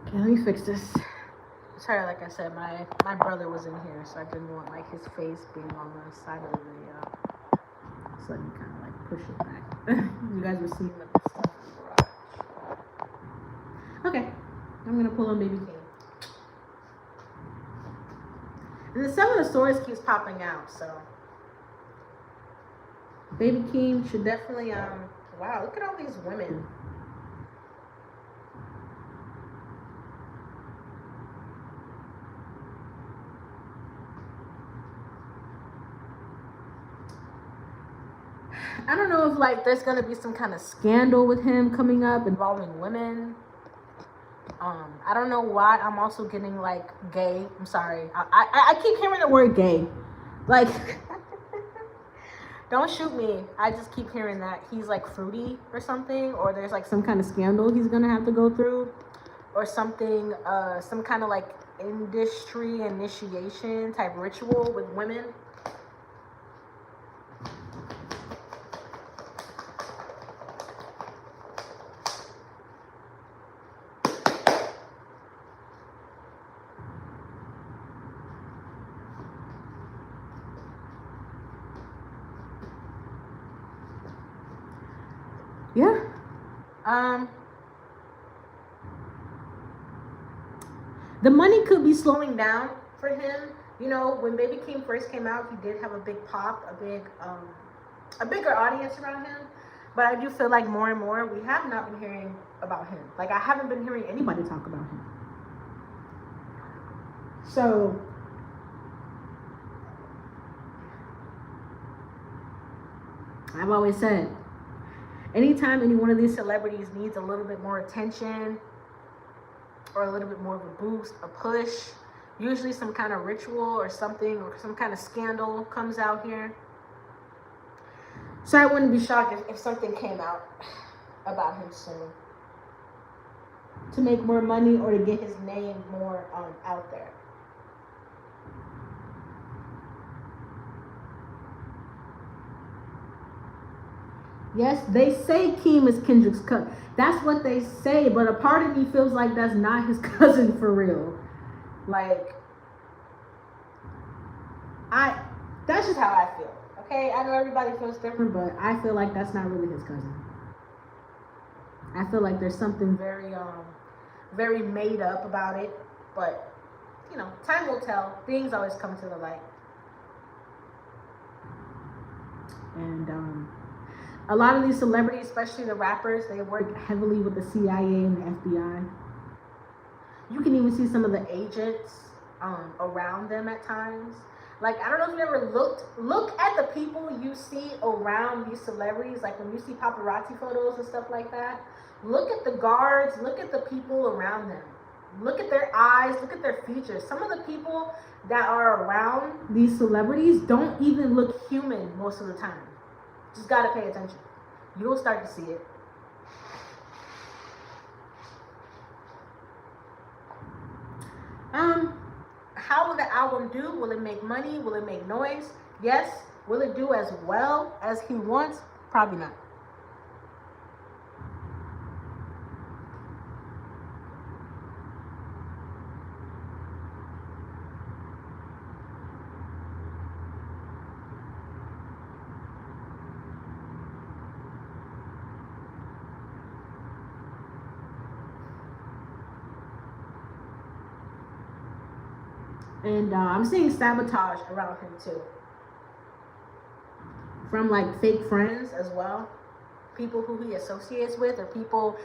Okay, let me fix this. Sorry, like I said, my brother was in here, so I didn't want like his face being on the side of the video. So let me kind of like push it back. You guys were seeing the stuff in the garage. Okay, I'm gonna pull on Baby King. And the 7 of Swords keeps popping out, so Baby King should definitely wow, look at all these women. I don't know if like there's gonna be some kind of scandal with him coming up involving women. I don't know why I'm also getting like gay. I'm sorry. I keep hearing the word gay. Like, don't shoot me. I just keep hearing that he's like fruity or something, or there's like some kind of scandal he's gonna have to go through, or something. Some kind of like industry initiation type ritual with women. Yeah. The money could be slowing down for him. You know, when Baby King first came out, he did have a big pop, a bigger audience around him. But I do feel like more and more we have not been hearing about him. Like, I haven't been hearing anybody talk about him. So I've always said, anytime any one of these celebrities needs a little bit more attention or a little bit more of a boost, a push, usually some kind of ritual or something, or some kind of scandal comes out here. So I wouldn't be shocked if something came out about him soon, to make more money or to get his name more out there. Yes, they say Keem is Kendrick's cousin. That's what they say, but a part of me feels like that's not his cousin for real. Like, that's just how I feel, Okay, I know everybody feels different, but I feel like that's not really his cousin. I feel like there's something very made up about it, but you know, time will tell. Things always come to the light. And a lot of these celebrities, especially the rappers, they work heavily with the CIA and the FBI. You can even see some of the agents around them at times. Like, I don't know if you ever look at the people you see around these celebrities, like when you see paparazzi photos and stuff like that. Look at the guards, look at the people around them. Look at their eyes, look at their features. Some of the people that are around these celebrities don't even look human most of the time. Just gotta pay attention. You'll start to see it. How will the album do? Will it make money? Will it make noise? Yes. Will it do as well as he wants? Probably not. And I'm seeing sabotage around him too. From like fake friends as well. People who he associates with, or people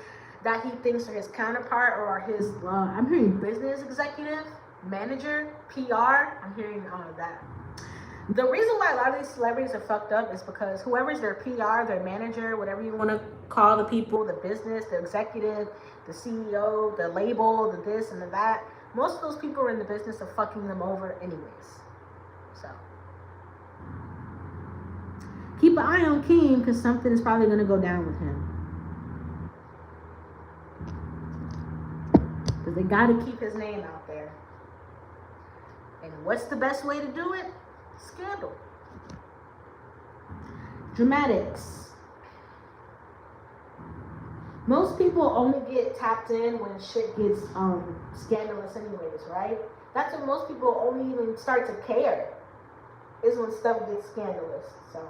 that he thinks are his counterpart or are his, I'm hearing business executive, manager, PR. I'm hearing all of that. The reason why a lot of these celebrities are fucked up is because whoever's their PR, their manager, whatever you want to call the people, the business, the executive, the CEO, the label, the this and the that, most of those people are in the business of fucking them over anyways. So keep an eye on Keem, because something is probably going to go down with him. Because they got to keep his name out there. And what's the best way to do it? Scandal. Dramatics. Most people only get tapped in when shit gets scandalous anyways, right? That's when most people only even start to care, is when stuff gets scandalous. So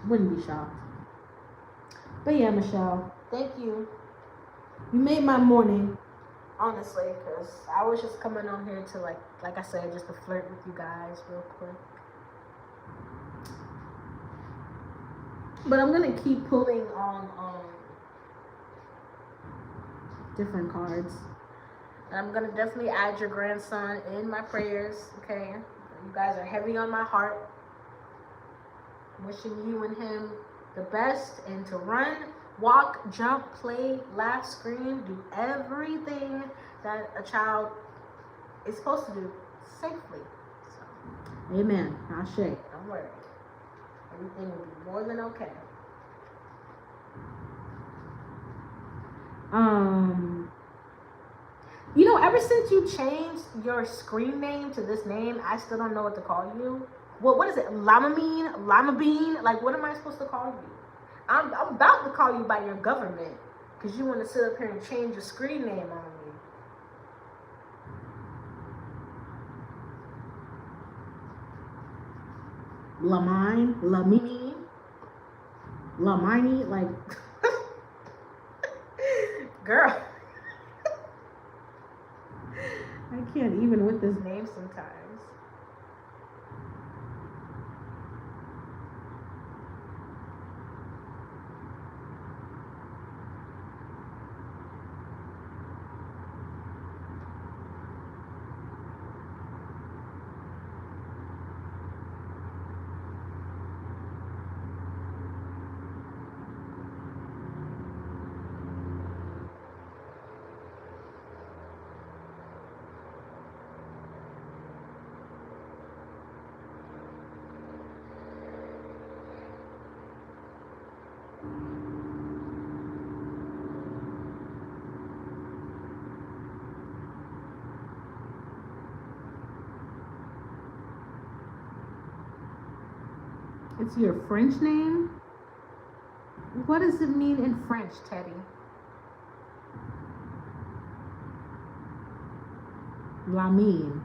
wouldn't be shocked. But yeah, Michelle, thank you. You made my morning, honestly, because I was just coming on here to, like I said, just to flirt with you guys real quick. But I'm going to keep pulling on different cards. And I'm going to definitely add your grandson in my prayers, okay? You guys are heavy on my heart. Wishing you and him the best, and to run, walk, jump, play, laugh, scream, do everything that a child is supposed to do safely. So, amen. Ashe. Don't worry. Everything will be more than okay. You know, ever since you changed your screen name to this name, I still don't know what to call you. Well, what is it? Lama Bean? Like, what am I supposed to call you? I'm about to call you by your government, because you want to sit up here and change your screen name on me. Lamini, like, girl. I can't even with this name sometimes. It's your French name? What does it mean in French, Teddy? Lamine.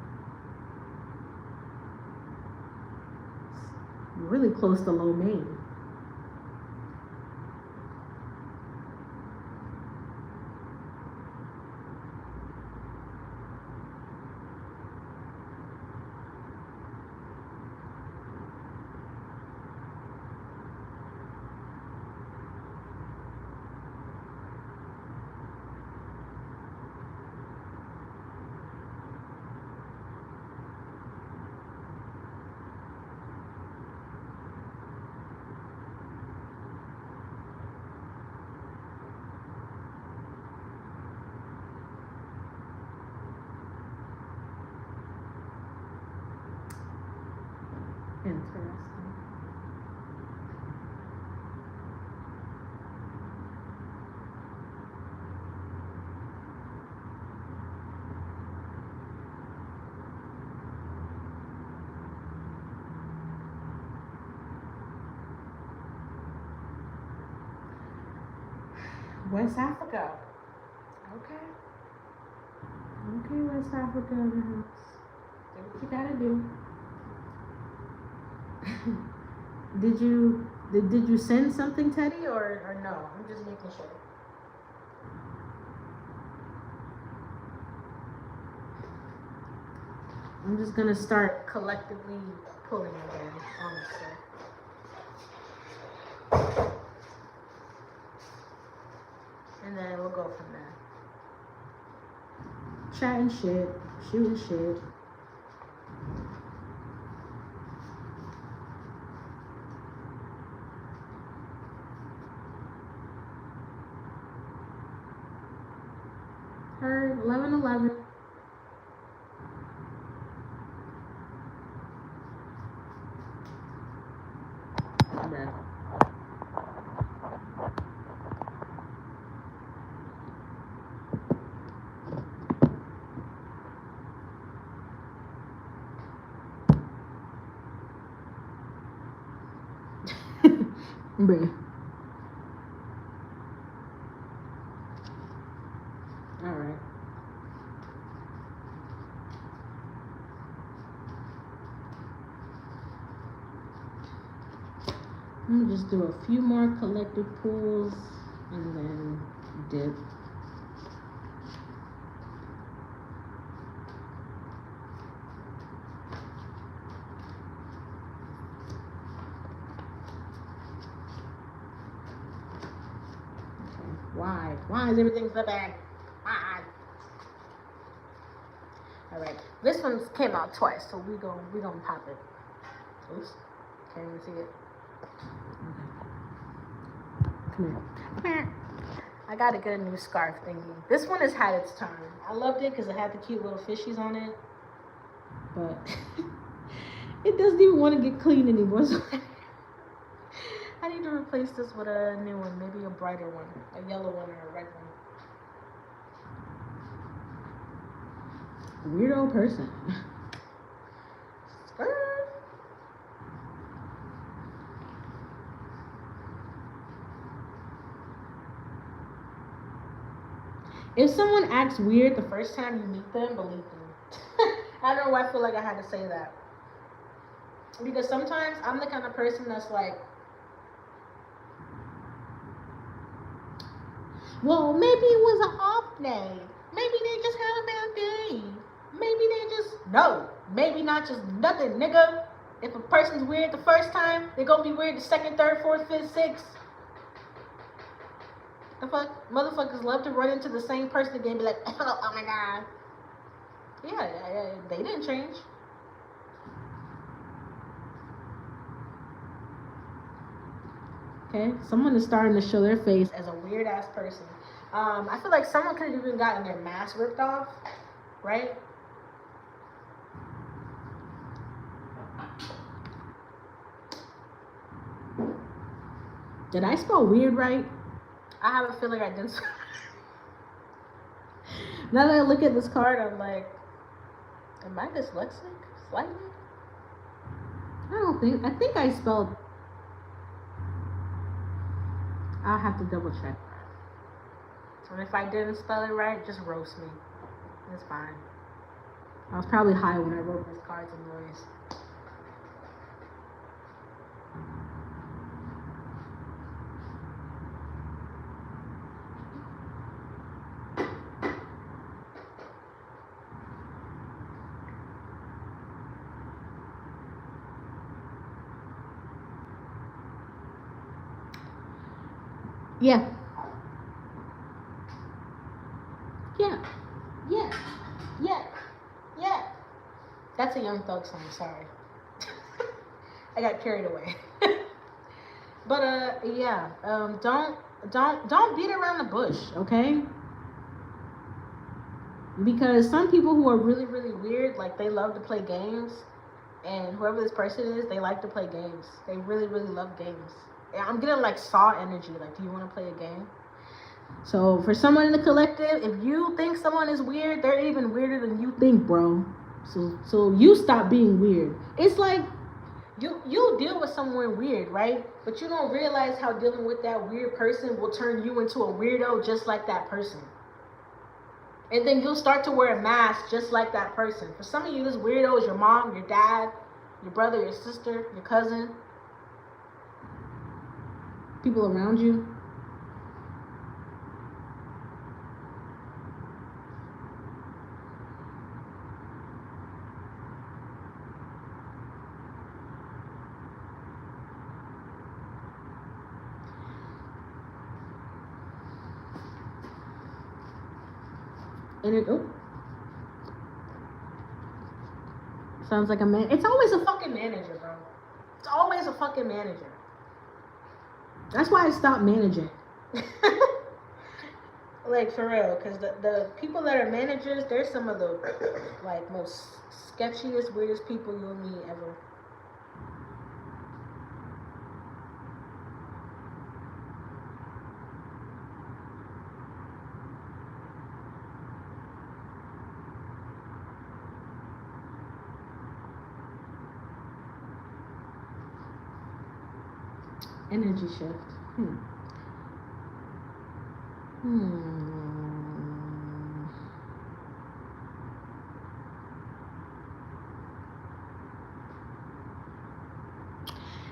Really close to lo mein. Interesting. West Africa. Okay. Okay, West Africa in the house. Do what you gotta do. did you send something, Teddy, or no? I'm just making sure. I'm just gonna start collectively pulling again, honestly. And then we'll go from there. Chatting shit, shooting shit. Her 11:11. Bruh. Bruh. Alright. I'm gonna just do a few more collective pulls and then dip. Why? Why is everything so bad? Why? Alright. This one came out twice, so we gonna pop it. Oops. Can't even see it. Okay. Come here. Come here. I gotta get a new scarf thingy. This one has had its time. I loved it because it had the cute little fishies on it. But it doesn't even want to get clean anymore. So I need to replace this with a new one, maybe a brighter one, a yellow one or a red one. Weirdo person. Skirt. If someone acts weird the first time you meet them, believe them. I don't know why I feel like I had to say that. Because sometimes I'm the kind of person that's like, well, maybe it was an off day. Maybe they just had a bad day. Maybe they just, no, maybe not just nothing, nigga. If a person's weird the first time, they're gonna be weird the second, third, fourth, fifth, sixth. The fuck? Motherfuckers love to run into the same person again and be like, oh my god. Yeah, they didn't change. Okay, someone is starting to show their face as a weird ass person. I feel like someone could have even gotten their mask ripped off, right? Did I spell weird right? I have a feeling I didn't. Now that I look at this card, I'm like, am I dyslexic? Slightly? I think I spelled. I'll have to double check. And if I didn't spell it right, just roast me. It's fine. I was probably high when I wrote this cards and noise. Yeah. Yeah. Yeah. Yeah. Yeah. That's a Young Thug song, sorry. I got carried away. But yeah, don't beat around the bush, okay? Because some people who are really, really weird, like they love to play games, and whoever this person is, they like to play games. They really, really love games. I'm getting like Saw energy. Like, do you want to play a game? So for someone in the collective, if you think someone is weird, they're even weirder than you think, bro. So you stop being weird. It's like you'll deal with someone weird, right? But you don't realize how dealing with that weird person will turn you into a weirdo just like that person. And then you'll start to wear a mask just like that person. For some of you, this weirdo is your mom, your dad, your brother, your sister, your cousin, people around you. And it sounds like a man. It's always a fucking manager, bro. It's always a fucking manager. That's why I stopped managing. Like, for real, because the people that are managers, they're some of the like most sketchiest, weirdest people you'll meet ever. Energy shift.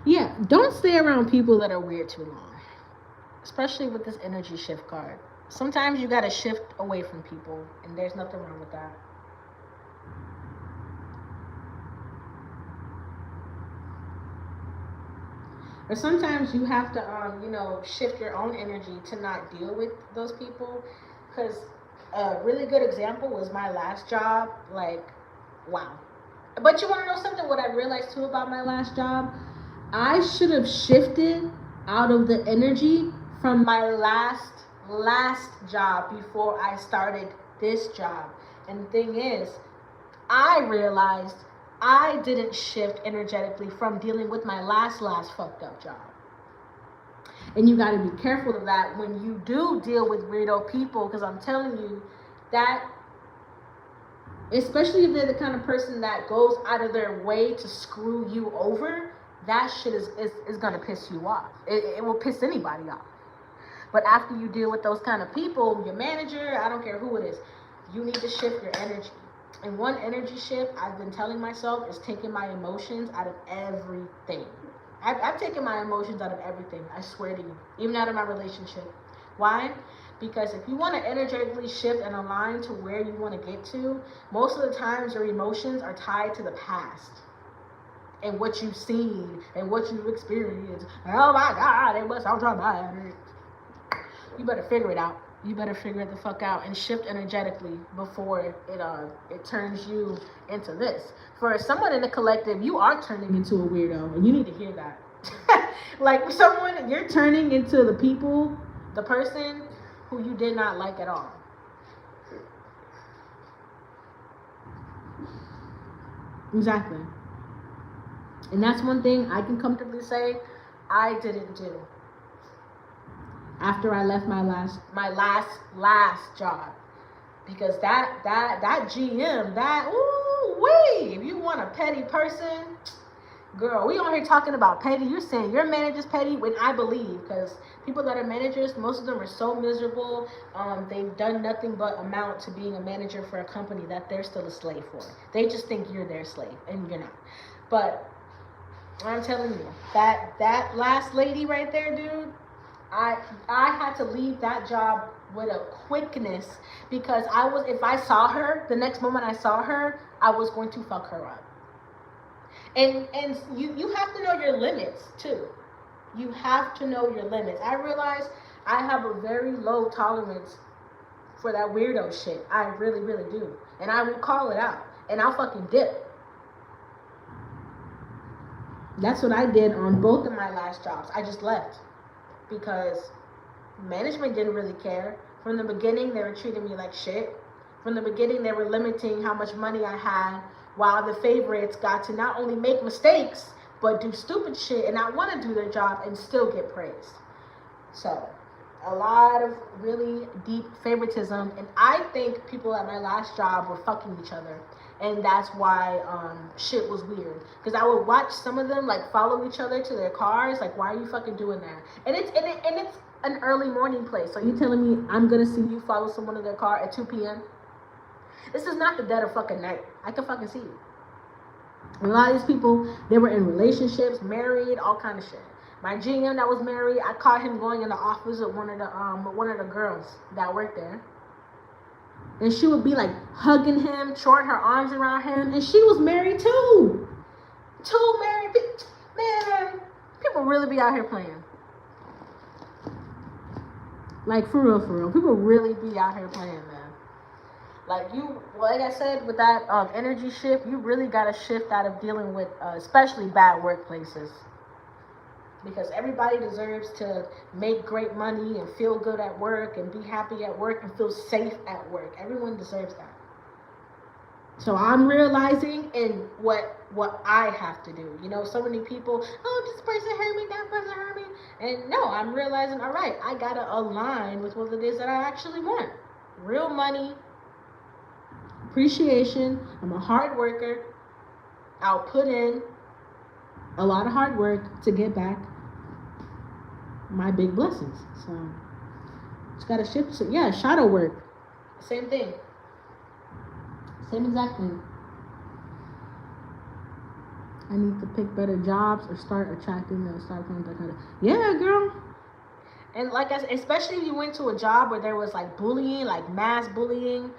Yeah, don't stay around people that are weird too long. Especially with this energy shift card. Sometimes you gotta shift away from people, and there's nothing wrong with that. Or sometimes you have to, shift your own energy to not deal with those people. Because a really good example was my last job. Like, wow. But you want to know something? What I realized too about my last job? I should have shifted out of the energy from my last job before I started this job. And the thing is, I realized I didn't shift energetically from dealing with my last fucked up job. And you got to be careful of that when you do deal with weirdo people, because I'm telling you that, especially if they're the kind of person that goes out of their way to screw you over, that shit is going to piss you off. It will piss anybody off. But after you deal with those kind of people, your manager, I don't care who it is, you need to shift your energy. And one energy shift I've been telling myself is taking my emotions out of everything. I've taken my emotions out of everything, I swear to you, even out of my relationship. Why? Because if you want to energetically shift and align to where you want to get to, most of the times your emotions are tied to the past and what you've seen and what you've experienced. Oh my God, it was so dramatic. You better figure it out. You better figure it the fuck out and shift energetically before it turns you into this. For someone in the collective, you are turning into a weirdo, and you need to hear that. Like someone, you're turning into the person who you did not like at all. Exactly. And that's one thing I can comfortably say I didn't do. After I left my last job, because that GM, if you want a petty person, Girl, we on here talking about petty. You're saying your manager's petty when I believe, because people that are managers, most of them are so miserable. They've done nothing but amount to being a manager for a company that they're still a slave for. They just think you're their slave, and you're not. But I'm telling you, that last lady right there, dude, I had to leave that job with a quickness, because if I saw her, the next moment I saw her, I was going to fuck her up. And you have to know your limits too. You have to know your limits. I realize I have a very low tolerance for that weirdo shit. I really, really do. And I will call it out. And I'll fucking dip. That's what I did on both of my last jobs. I just left. Because management didn't really care. From the beginning, they were treating me like shit. From the beginning, they were limiting how much money I had, while the favorites got to not only make mistakes, but do stupid shit and not want to do their job and still get praised. So, a lot of really deep favoritism. And I think people at my last job were fucking each other. And that's why shit was weird. Because I would watch some of them like follow each other to their cars. Like, why are you fucking doing that? And it's an early morning place. So you telling me I'm gonna see you follow someone in their car at 2 p.m.? This is not the dead of fucking night. I can fucking see you. A lot of these people, they were in relationships, married, all kind of shit. My GM that was married, I caught him going in the office with one of the girls that worked there. And she would be like hugging him, throwing her arms around him, and she was married too. Two married people. Man, people really be out here playing. Like, for real. People really be out here playing, man. Like I said, with that energy shift, you really got to shift out of dealing with especially bad workplaces. Because everybody deserves to make great money and feel good at work and be happy at work and feel safe at work. Everyone deserves that. So I'm realizing in what I have to do. You know, so many people, oh, this person hurt me, that person hurt me. And no, I'm realizing, all right, I got to align with what it is that I actually want. Real money, appreciation. I'm a hard worker. I'll put in a lot of hard work to get back my big blessings. So just gotta shift. So yeah, shadow work. Same thing. Same exact thing. I need to pick better jobs or start attracting that kind of. Yeah, girl. And like I said, especially if you went to a job where there was like bullying, like mass bullying.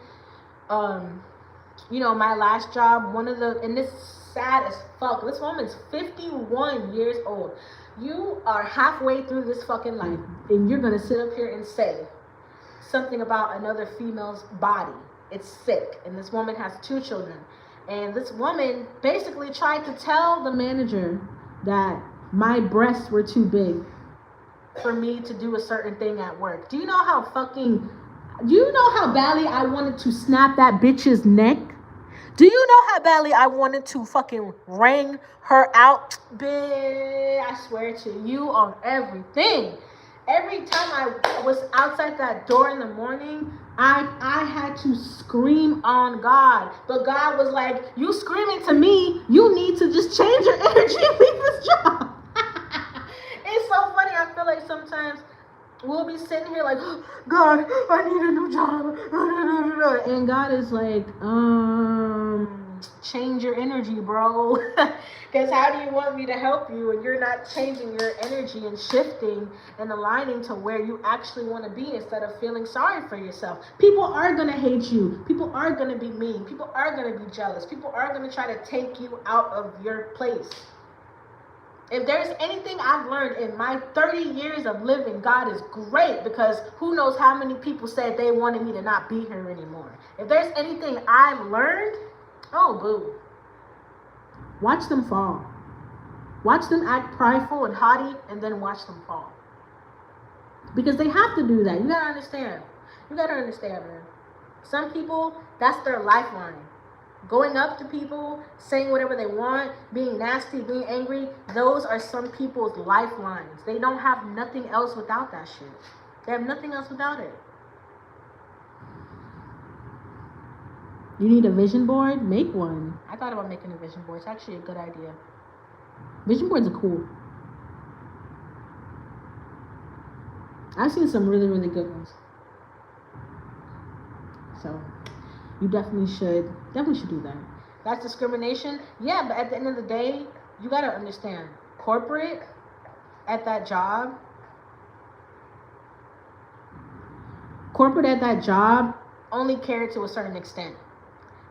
You know, my last job, and this is sad as fuck. This woman's 51 years old. You are halfway through this fucking life, and you're gonna sit up here and say something about another female's body. It's sick. And this woman has 2 children. And this woman basically tried to tell the manager that my breasts were too big for me to do a certain thing at work. Do you know how badly I wanted to snap that bitch's neck? Do you know how badly I wanted to fucking wring her out? Bitch, I swear to you on everything. Every time I was outside that door in the morning, I had to scream on God. But God was like, you screaming to me, you need to just change your energy and leave this job. It's so funny. I feel like sometimes we'll be sitting here like, oh, God, I need a new job. And God is like, change your energy, bro. Because how do you want me to help you when you're not changing your energy and shifting and aligning to where you actually want to be instead of feeling sorry for yourself? People are going to hate you. People are going to be mean. People are going to be jealous. People are going to try to take you out of your place. If there's anything I've learned in my 30 years of living, God is great, because who knows how many people said they wanted me to not be here anymore. If there's anything I've learned, oh, boo. Watch them fall. Watch them act prideful and haughty, and then watch them fall. Because they have to do that. You gotta understand. Man. Some people, that's their lifeline. Going up to people, saying whatever they want, being nasty, being angry, those are some people's lifelines. They don't have nothing else without that shit. They have nothing else without it. You need a vision board? Make one. I thought about making a vision board. It's actually a good idea. Vision boards are cool. I've seen some really, really good ones. So you definitely should do that. That's discrimination. Yeah, but at the end of the day, you gotta understand, corporate at that job only cared to a certain extent.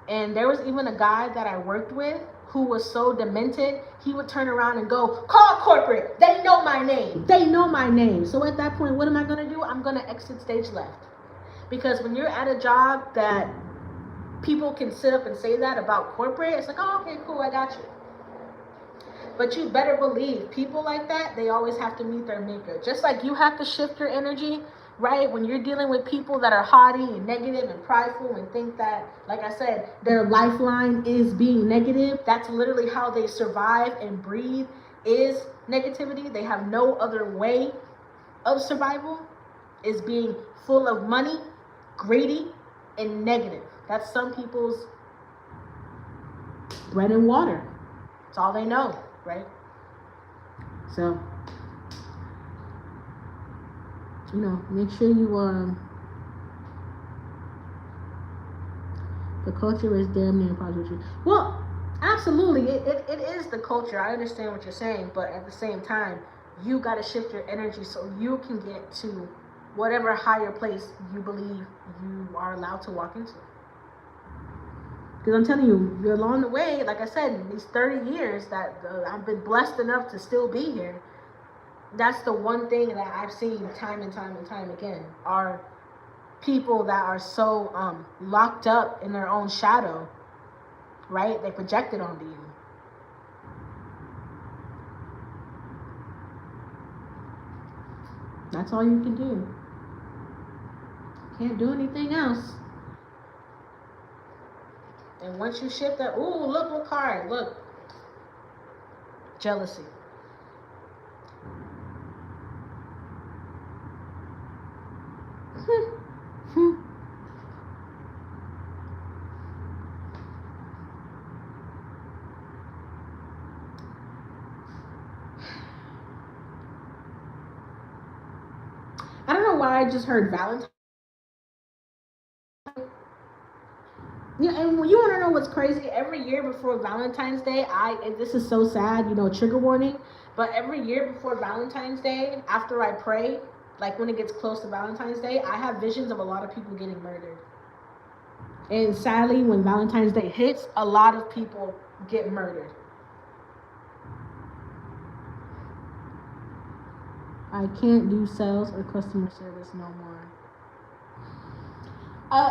And there was even a guy that I worked with who was so demented, he would turn around and go, call corporate, they know my name. So at that point, what am I gonna do? I'm gonna exit stage left. Because when you're at a job that people can sit up and say that about corporate, it's like, oh, okay, cool, I got you. But you better believe people like that, they always have to meet their maker. Just like you have to shift your energy, right? When you're dealing with people that are haughty and negative and prideful and think that, like I said, their lifeline is being negative, that's literally how they survive and breathe, is negativity. They have no other way of survival, is being full of money, greedy, and negative. That's some people's bread and water. It's all they know, right? So, you know, make sure you the culture is damn near positive. Well, absolutely, it is the culture. I understand what you're saying, but at the same time, you got to shift your energy so you can get to whatever higher place you believe you are allowed to walk into. Because I'm telling you, you're along the way, like I said, these 30 years that I've been blessed enough to still be here, that's the one thing that I've seen time and time again, are people that are so locked up in their own shadow, right? They project it onto you. That's all you can do. Can't do anything else. And once you shift that, ooh, look what card, look. Jealousy. I don't know why I just heard Valentine. Yeah, and you want to know what's crazy? Every year before Valentine's Day, and this is so sad, you know, trigger warning, but every year before Valentine's Day, after I pray, like when it gets close to Valentine's Day, I have visions of a lot of people getting murdered. And sadly, when Valentine's Day hits, a lot of people get murdered. I can't do sales or customer service no more.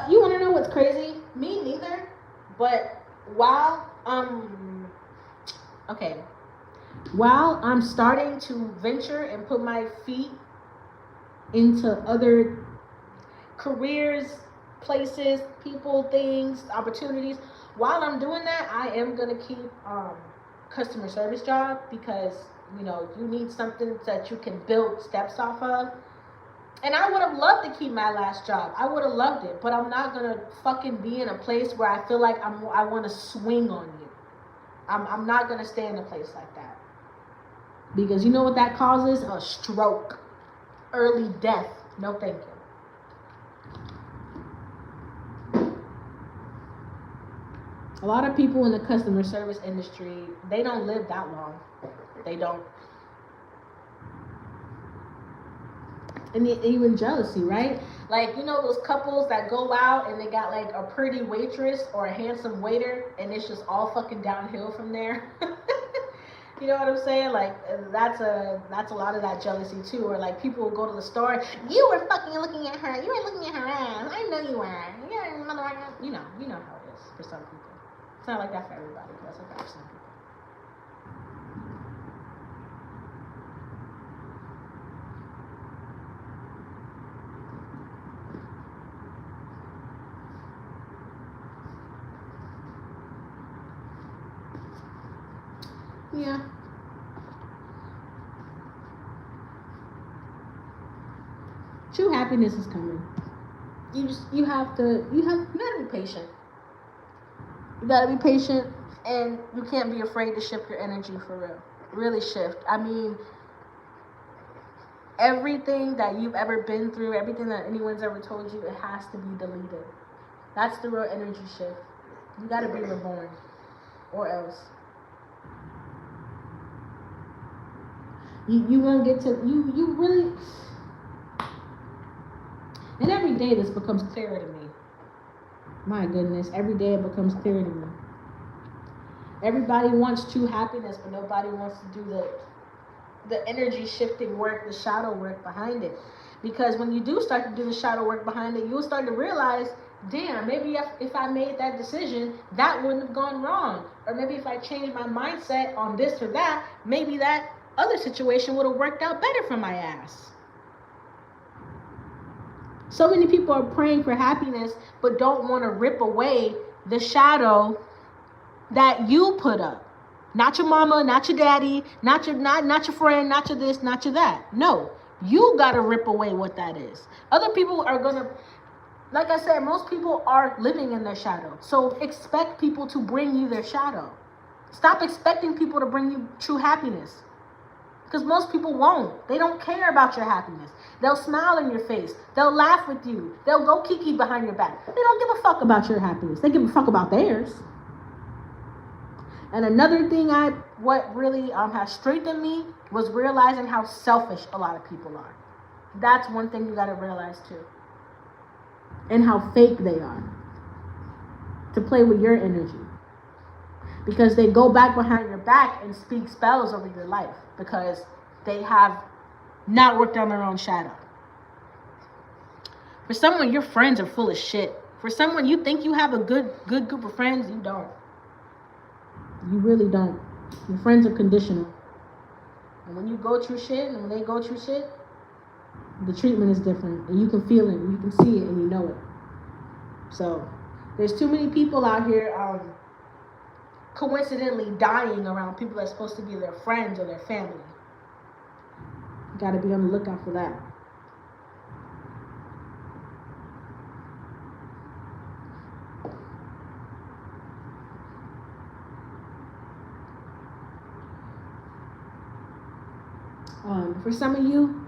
You want to know what's crazy? Me neither. But while I'm starting to venture and put my feet into other careers, places, people, things, opportunities, while I'm doing that, I am gonna keep customer service job, because you know you need something that you can build steps off of. And I would have loved to keep my last job. I would have loved it, but I'm not gonna fucking be in a place where I feel like I want to swing on you. I'm not gonna stay in a place like that, because you know what that causes? A stroke, early death. No, thank you. A lot of people in the customer service industry, they don't live that long. They don't. And even jealousy, right? Like, you know those couples that go out and they got like a pretty waitress or a handsome waiter, and it's just all fucking downhill from there. You know what I'm saying? Like, that's a lot of that jealousy too. Or like people will go to the store, you were fucking looking at her, you were looking at her ass, I know you were. Yeah, you know how it is for some people. It's not like that for everybody, but that's like that for some people. Yeah. True happiness is coming. You have to be patient. You gotta be patient, and you can't be afraid to shift your energy for real. really shift. I mean, everything that you've ever been through, everything that anyone's ever told you, it has to be deleted. That's the real energy shift. You gotta be reborn, or else you won't get to you really. And every day this becomes clearer to me. My goodness, every day it becomes clearer to me. Everybody wants true happiness, but nobody wants to do the energy shifting work, the shadow work behind it. Because when you do start to do the shadow work behind it, you'll start to realize, damn, maybe if I made that decision, that wouldn't have gone wrong. Or maybe if I changed my mindset on this or that, maybe that other situation would have worked out better for my ass. So many people are praying for happiness, but don't want to rip away the shadow that you put up. Not your mama, not your daddy, not your friend, not your this, not your that. No, you gotta rip away what that is. Other people are gonna, like I said, most people are living in their shadow. So expect people to bring you their shadow. Stop expecting people to bring you true happiness. Because most people won't. They don't care about your happiness. They'll smile in your face. They'll laugh with you. They'll go kiki behind your back. They don't give a fuck about your happiness. They give a fuck about theirs. And another thing what really has strengthened me was realizing how selfish a lot of people are. That's one thing you got to realize too. And how fake they are to play with your energy. Because they go back behind your back and speak spells over your life because they have not worked on their own shadow. For someone, your friends are full of shit. For someone, you think you have a good group of friends, you don't. You really don't. Your friends are conditional. And when you go through shit, and when they go through shit, the treatment is different. And you can feel it, and you can see it, and you know it. So, there's too many people out here coincidentally dying around people that's supposed to be their friends or their family. You gotta be on the lookout for that. For some of you,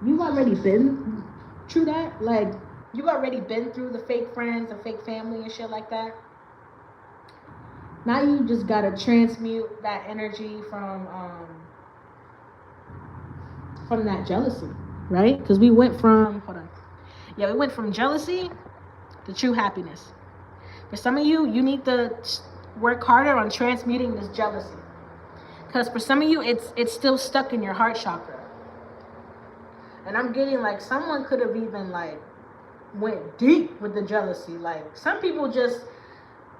you've already been through that. Like, you've already been through the fake friends, the fake family and shit like that. Now you just gotta transmute that energy from that jealousy, right? Because we went from, we went from jealousy to true happiness. For some of you, you need to work harder on transmuting this jealousy. Because for some of you, it's still stuck in your heart chakra. And I'm getting like someone could have even like went deep with the jealousy. Like some people just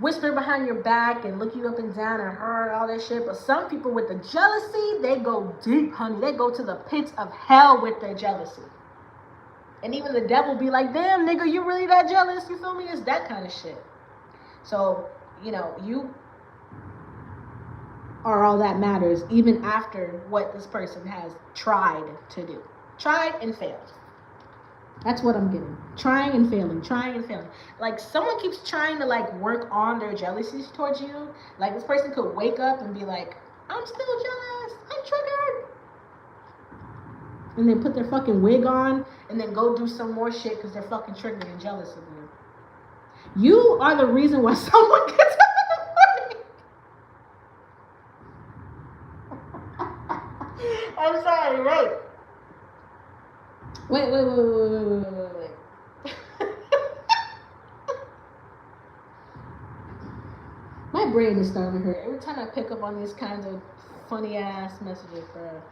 whisper behind your back and look you up and down and hurt all that shit. But some people with the jealousy, they go deep, honey. They go to the pits of hell with their jealousy. And even the devil be like, damn, nigga, you really that jealous? You feel me? It's that kind of shit. So, you are all that matters, even after what this person has tried to do. Tried and failed. That's what I'm getting. Trying and failing. Like, someone keeps trying to, like, work on their jealousies towards you. Like, this person could wake up and be like, I'm still jealous. I'm triggered. And then put their fucking wig on and then go do some more shit because they're fucking triggered and jealous of you. You are the reason why someone gets up in the morning. I'm sorry, right? Wait. My brain is starting to hurt every time I pick up on these kinds of funny ass messages, bro.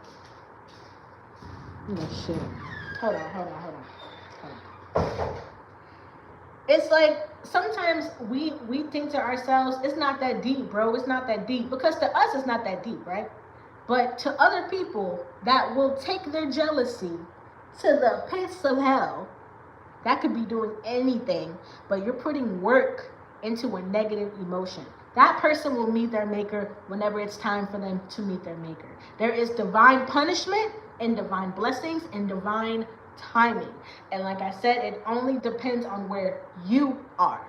Shit. Hold on. It's like sometimes we think to ourselves, it's not that deep, bro. It's not that deep. Because to us, it's not that deep, right? But to other people that will take their jealousy to the pits of hell, that could be doing anything, but you're putting work into a negative emotion. That person will meet their maker whenever it's time for them to meet their maker. There is divine punishment and divine blessings and divine timing. And like I said, it only depends on where you are.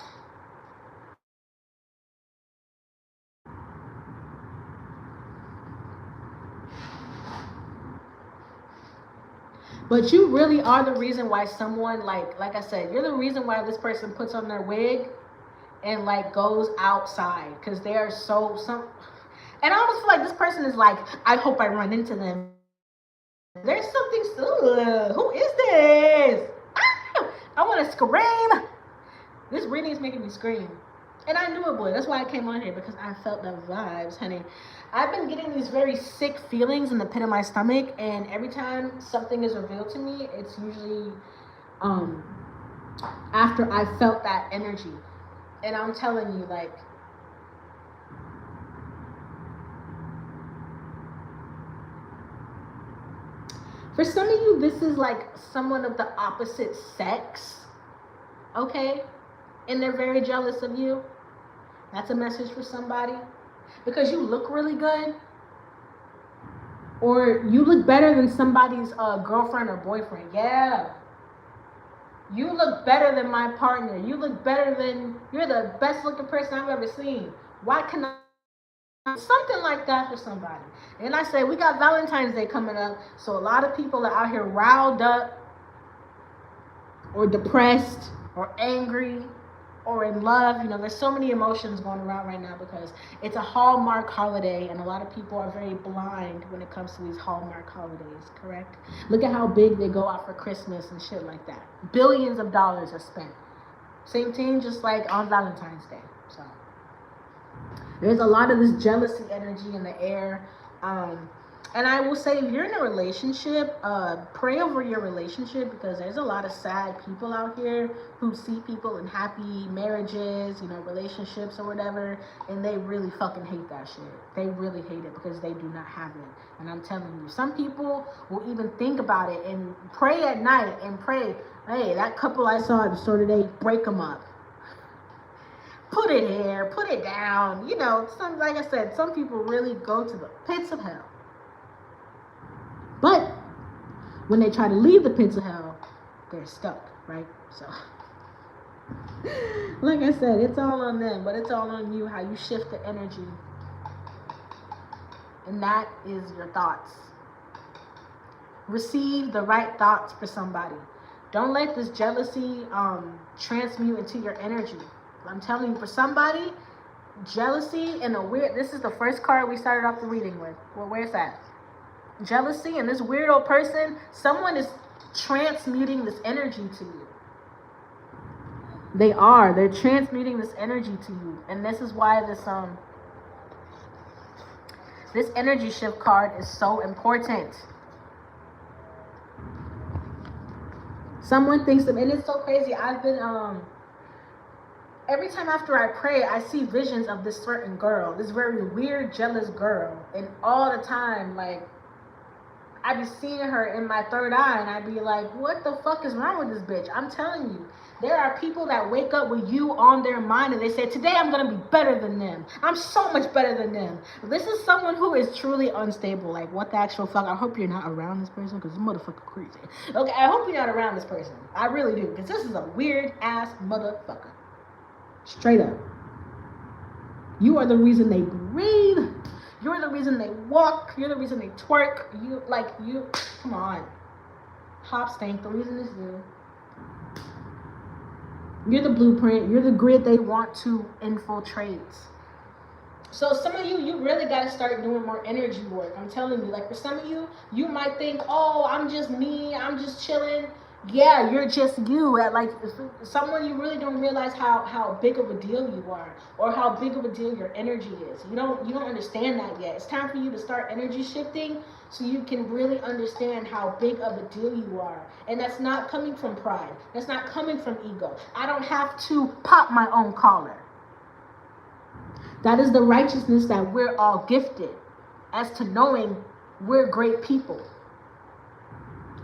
But you really are the reason why someone, like I said, you're the reason why this person puts on their wig and like goes outside, because they are and I almost feel like this person is like, I hope I run into them. There's something, who is this? Ah, I want to scream. This reading is making me scream. And I knew it would. That's why I came on here, because I felt the vibes, honey. I've been getting these very sick feelings in the pit of my stomach, and every time something is revealed to me, it's usually after I felt that energy. And I'm telling you, like, for some of you, this is like someone of the opposite sex, okay? And they're very jealous of you. That's a message for somebody. Because you look really good, or you look better than somebody's girlfriend or boyfriend. Yeah. You look better than my partner. You look better than, you're the best looking person I've ever seen. Why can I? Something like that for somebody. And I say, we got Valentine's Day coming up, so a lot of people are out here riled up, or depressed, or angry, or in love. You know, there's so many emotions going around right now because it's a Hallmark holiday, and a lot of people are very blind when it comes to these Hallmark holidays, correct? Look at how big they go out for Christmas and shit like that. Billions of dollars are spent. Same thing, just like on Valentine's Day. So there's a lot of this jealousy energy in the air. And I will say, if you're in a relationship, pray over your relationship, because there's a lot of sad people out here who see people in happy marriages, you know, relationships or whatever, and they really fucking hate that shit. They really hate it because they do not have it. And I'm telling you, some people will even think about it and pray at night and pray, hey, that couple I saw at the store today, break them up. Put it here, put it down. You know, like I said, some people really go to the pits of hell. But when they try to leave the pits of hell, they're stuck, right? So, like I said, it's all on them, but it's all on you, how you shift the energy. And that is your thoughts. Receive the right thoughts for somebody. Don't let this jealousy transmute into your energy. I'm telling you, for somebody, jealousy and this is the first card we started off the reading with. Well, where's that? Jealousy and this weirdo person, someone is transmuting this energy to you. They're transmuting this energy to you. And this is why this energy shift card is so important. Someone thinks and it's so crazy. I've been every time after I pray, I see visions of this certain girl, this very weird, jealous girl. And all the time, like, I be seeing her in my third eye, and I be like, what the fuck is wrong with this bitch? I'm telling you, there are people that wake up with you on their mind, and they say, today I'm going to be better than them. I'm so much better than them. This is someone who is truly unstable. Like, what the actual fuck? I hope you're not around this person, because this motherfucker crazy. Okay, I hope you're not around this person. I really do, because this is a weird-ass motherfucker. Straight up. You are the reason they breathe. You're the reason they walk. You're the reason they twerk. Come on. Hop stank, the reason is you. You're the blueprint. You're the grid they want to infiltrate. So some of you, you really got to start doing more energy work. I'm telling you, like for some of you, you might think, oh, I'm just me. I'm just chilling. Yeah, you're just you. Like someone, you really don't realize how big of a deal you are, or how big of a deal your energy is. You don't understand that yet. It's time for you to start energy shifting so you can really understand how big of a deal you are. And that's not coming from pride. That's not coming from ego. I don't have to pop my own collar. That is the righteousness that we're all gifted, as to knowing we're great people.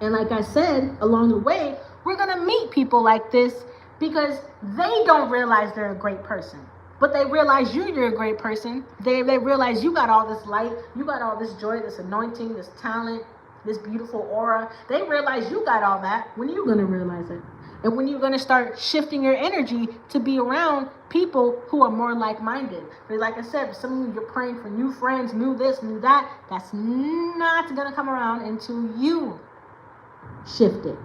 And like I said, along the way, we're going to meet people like this because they don't realize they're a great person. But they realize you're a great person. They realize you got all this light, you got all this joy, this anointing, this talent, this beautiful aura. They realize you got all that. When are you going to realize it? And when you're going to start shifting your energy to be around people who are more like-minded. But like I said, for some of you, you're praying for new friends, new this, new that. That's not going to come around until you shift it.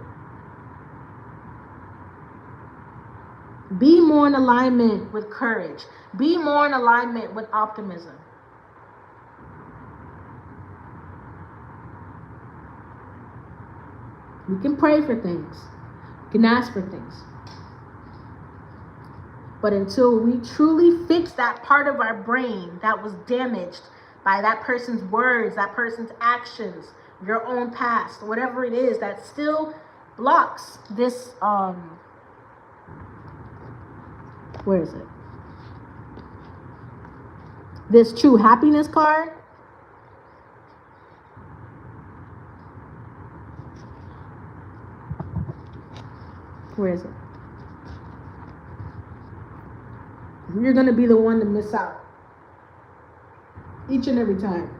Be more in alignment with courage. Be more in alignment with optimism. We can pray for things. We can ask for things. But until we truly fix that part of our brain that was damaged by that person's words, that person's actions, your own past, whatever it is that still blocks this, where is it? This true happiness card. Where is it? You're going to be the one to miss out. Each and every time.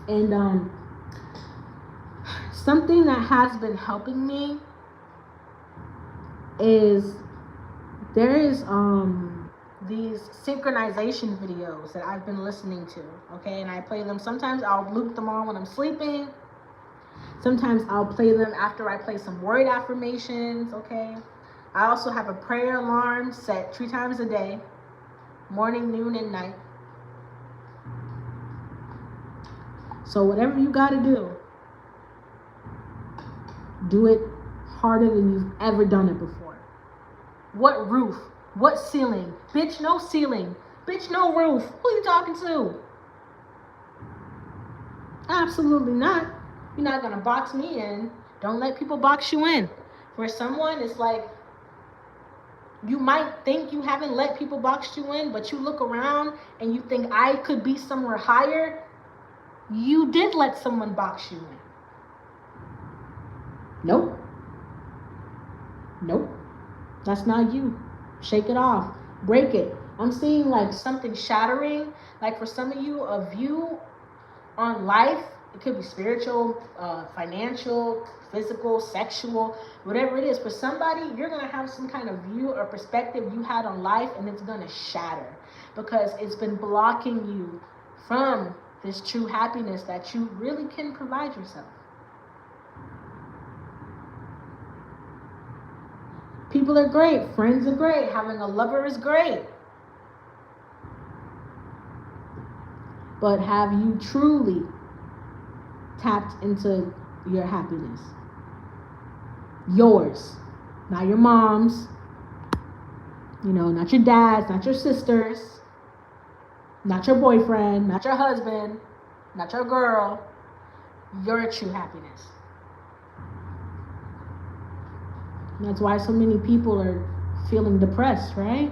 And something that has been helping me is there is these synchronization videos that I've been listening to, okay? And I play them. Sometimes I'll loop them on when I'm sleeping. Sometimes I'll play them after I play some word affirmations, okay? I also have a prayer alarm set 3 times a day, morning, noon, and night. So whatever you got to do it harder than you've ever done it before. What roof? What ceiling? Bitch, no ceiling. Bitch, no roof. Who you talking to? Absolutely not. You're not going to box me in. Don't let people box you in. For someone, it's like, you might think you haven't let people box you in, but you look around and you think I could be somewhere higher. You did let someone box you in. Nope. Nope. That's not you. Shake it off. Break it. I'm seeing like something shattering. Like for some of you, a view on life. It could be spiritual, financial, physical, sexual, whatever it is. For somebody, you're going to have some kind of view or perspective you had on life, and it's going to shatter because it's been blocking you from this true happiness that you really can provide yourself. People are great. Friends are great. Having a lover is great. But have you truly tapped into your happiness? Yours, not your mom's, not your dad's, not your sister's, not your boyfriend, not your husband, not your girl. Your true happiness. And that's why so many people are feeling depressed, right?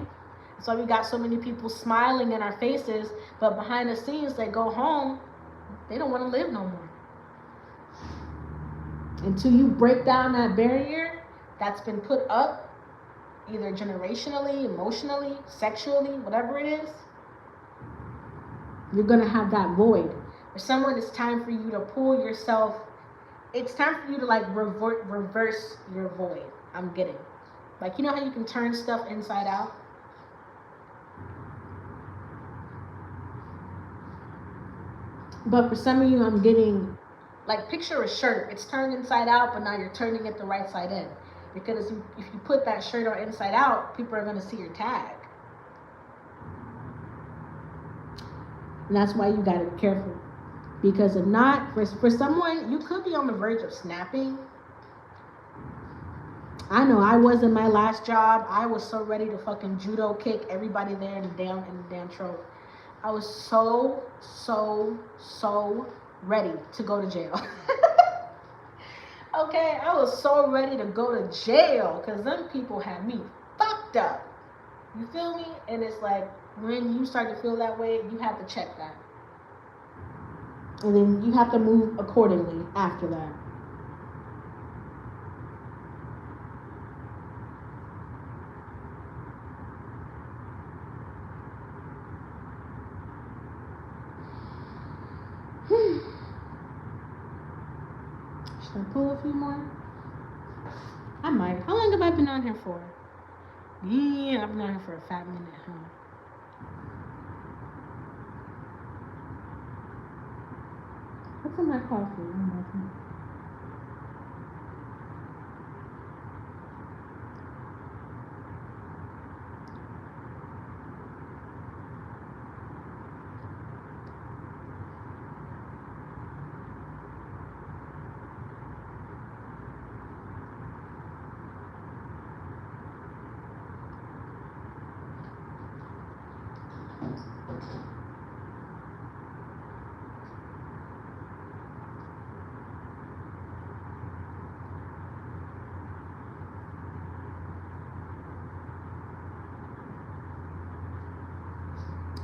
That's why we got so many people smiling in our faces, but behind the scenes, they go home, they don't want to live no more. Until you break down that barrier that's been put up, either generationally, emotionally, sexually, whatever it is, you're going to have that void. For someone, it's time for you to pull yourself. It's time for you to reverse your void. I'm getting. Like, you know how you can turn stuff inside out? But for some of you, I'm getting, like, picture a shirt. It's turned inside out, but now you're turning it the right side in. Because if you put that shirt on inside out, people are going to see your tag. And that's why you got to be careful. Because if not, for someone, you could be on the verge of snapping. I know I was in my last job. I was so ready to fucking judo kick everybody there in the damn throat. I was so ready to go to jail. Okay, I was so ready to go to jail because them people had me fucked up. You feel me? And it's like, when you start to feel that way, you have to check that. And then you have to move accordingly after that. Should I pull a few more? I might. How long have I been on here for? Yeah, I've been on here for a fat minute, huh? What's in my coffee? Oh my God.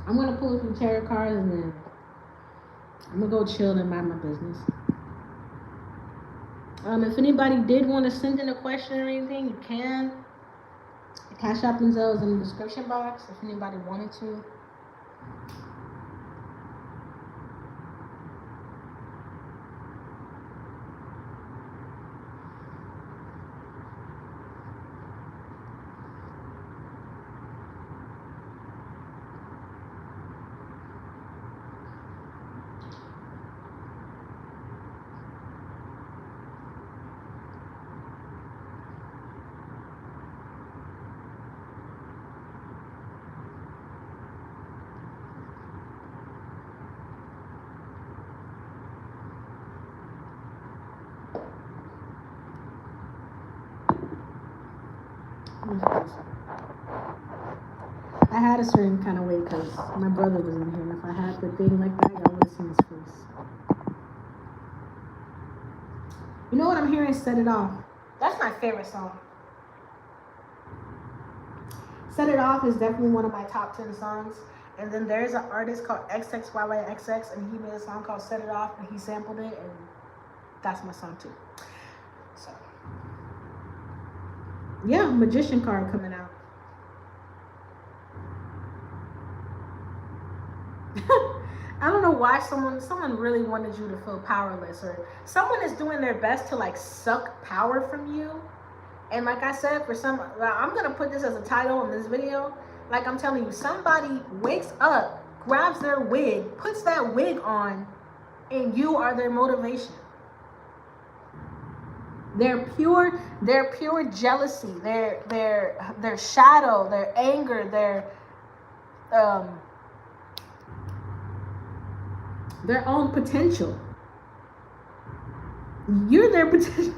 I'm gonna pull some tarot cards and then I'm gonna go chill and mind my business. If anybody did want to send in a question or anything, you can. The Cash App and Zelle is in the description box if anybody wanted to. I had a certain kind of way because my brother was in here. If I had the thing like that, I would have seen his face. You know what I'm hearing? Set It Off. That's my favorite song. Set It Off is definitely one of my top 10 songs. And then there's an artist called XXYYXX, and he made a song called Set It Off, and he sampled it, and that's my song too. So, yeah, Magician card coming out. I don't know why someone really wanted you to feel powerless, or someone is doing their best to like suck power from you. And like I said, I'm gonna put this as a title in this video. Like I'm telling you, somebody wakes up, grabs their wig, puts that wig on, and you are their motivation. Their pure jealousy, their shadow, their anger, their own potential. You're their potential.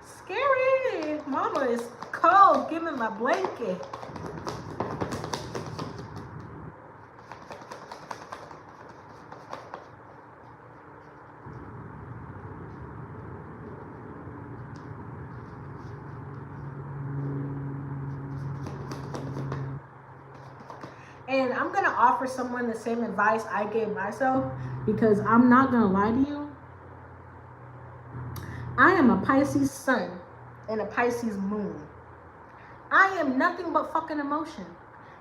Scary. Mama is cold. Give me my blanket. And I'm going to offer someone the same advice I gave myself, because I'm not going to lie to you. I am a Pisces sun and a Pisces moon. I am nothing but fucking emotion.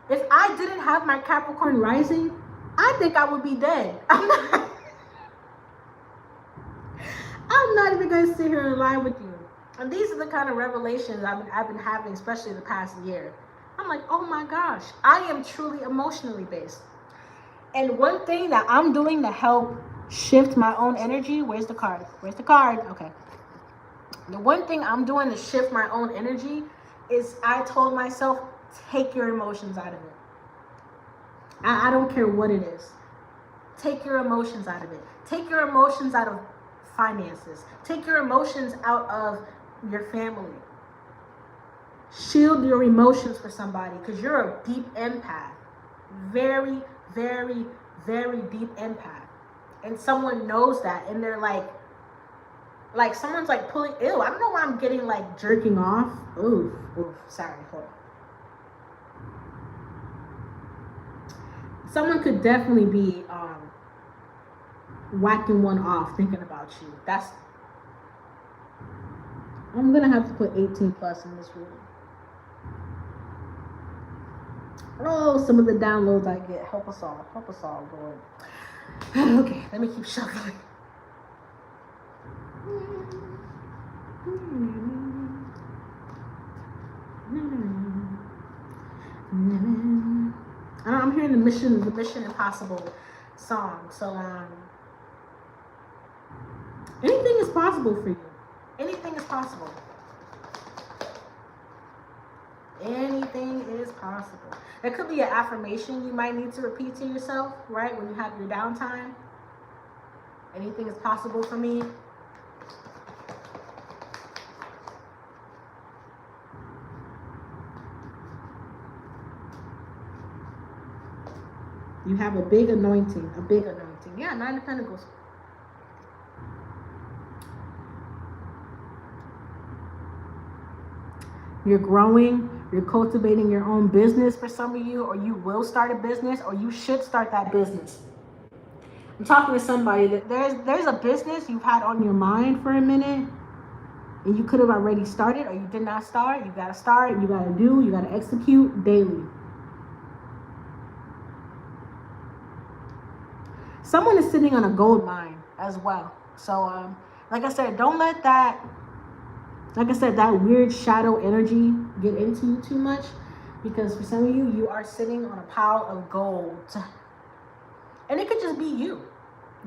If I didn't have my Capricorn rising, I think I would be dead. I'm not even going to sit here and lie with you. And these are the kind of revelations I've been having, especially the past year. I'm like, oh my gosh, I am truly emotionally based. And one thing that I'm doing to help shift my own energy, where's the card? Where's the card? Okay. The one thing I'm doing to shift my own energy is I told myself, take your emotions out of it. I don't care what it is. Take your emotions out of it. Take your emotions out of finances. Take your emotions out of your family. Shield your emotions for somebody, because you're a deep empath. Very, very, very deep empath. And someone knows that, and they're like someone's like pulling, ew, I don't know why I'm getting like jerking off. Oof, sorry, hold on. Someone could definitely be whacking one off thinking about you. I'm gonna have to put 18 plus in this room. Oh, some of the downloads I get. Help us all, Lord. Okay, let me keep shuffling. I'm hearing the Mission Impossible song. So anything is possible for you. Anything is possible. Anything is possible. There could be an affirmation you might need to repeat to yourself, right? When you have your downtime. Anything is possible for me. You have a big anointing. A big anointing. Yeah, Nine of Pentacles. You're growing. You're cultivating your own business for some of you, or you will start a business, or you should start that business. I'm talking to somebody that there's a business you've had on your mind for a minute, and you could have already started, or you did not start. You gotta start. You gotta do. You gotta execute daily. Someone is sitting on a gold mine as well. So, like I said, don't let that. Like I said, that weird shadow energy get into you too much, because for some of you, you are sitting on a pile of gold. And it could just be you.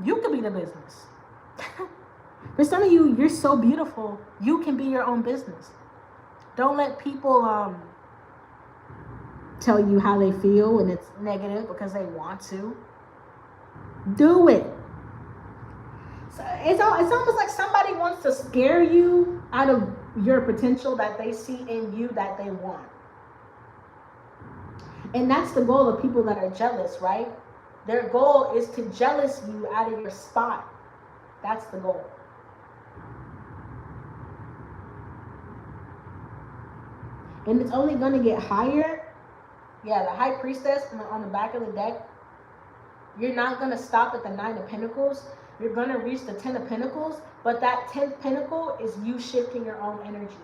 You could be the business. For some of you, you're so beautiful, you can be your own business. Don't let people tell you how they feel and it's negative because they want to. Do it. So it's almost like somebody wants to scare you out of your potential that they see in you that they want. And that's the goal of people that are jealous, right? Their goal is to jealous you out of your spot. That's the goal. And it's only going to get higher. Yeah, the High Priestess on the back of the deck. You're not going to stop at the Nine of Pentacles. You're going to reach the 10 of Pentacles. But that 10th Pentacle is you shifting your own energy.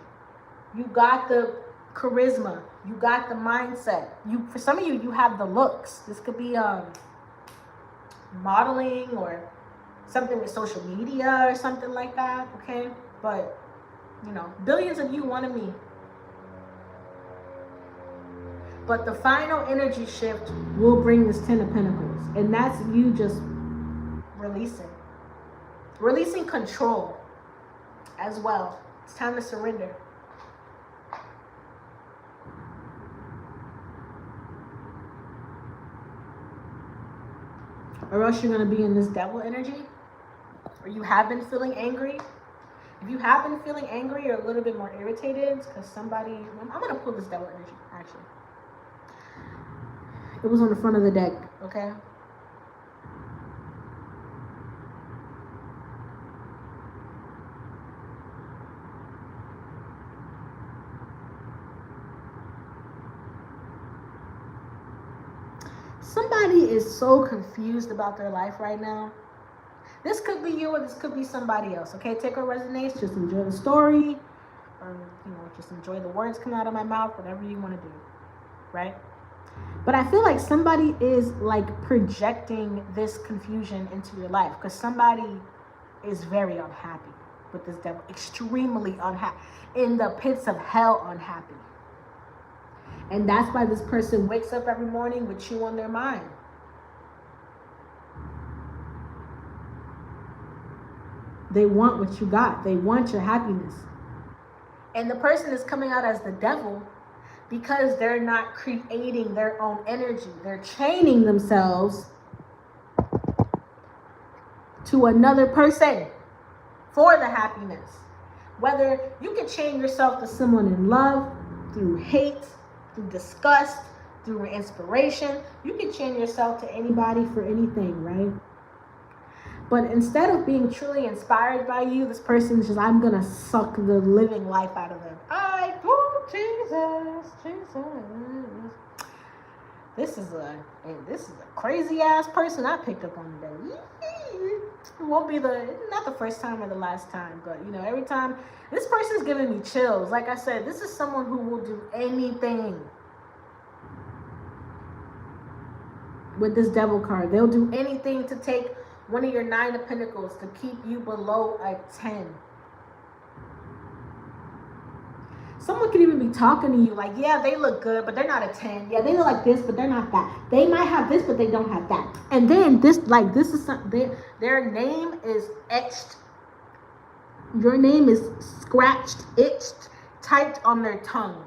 You got the charisma. You got the mindset. For some of you, you have the looks. This could be modeling or something with social media or something like that, okay? But, you know, billions of you wanted me. But the final energy shift will bring this 10 of Pentacles. And that's you just releasing. Releasing control as well. It's time to surrender. Or else you're going to be in this devil energy. Or you have been feeling angry. If you have been feeling angry or a little bit more irritated, because somebody... I'm going to pull this devil energy, actually. It was on the front of the deck, okay? Somebody is so confused about their life right now. This could be you or this could be somebody else, okay? Take what resonates. Just enjoy the story. Or, you know, just enjoy the words coming out of my mouth. Whatever you want to do, right? But I feel like somebody is like projecting this confusion into your life. Because somebody is very unhappy with this devil. Extremely unhappy. In the pits of hell unhappy. And that's why this person wakes up every morning with you on their mind. They want what you got. They want your happiness. And the person is coming out as the devil because they're not creating their own energy. They're chaining themselves to another person for the happiness. Whether you can chain yourself to someone in love, through hate, through disgust, through inspiration. You can chain yourself to anybody for anything, right? But instead of being truly inspired by you, this person's just, I'm going to suck the living life out of them. Jesus. This is a crazy ass person I picked up on today. It won't be not the first time or the last time, but you know, every time this person's giving me chills. Like I said, this is someone who will do anything with this devil card. They'll do anything to take one of your 9 of Pentacles to keep you below a 10. Someone could even be talking to you like, yeah, they look good, but they're not a 10. Yeah, they look like this, but they're not that. They might have this, but they don't have that. And then this is something, their name is etched. Your name is scratched, itched, typed on their tongue.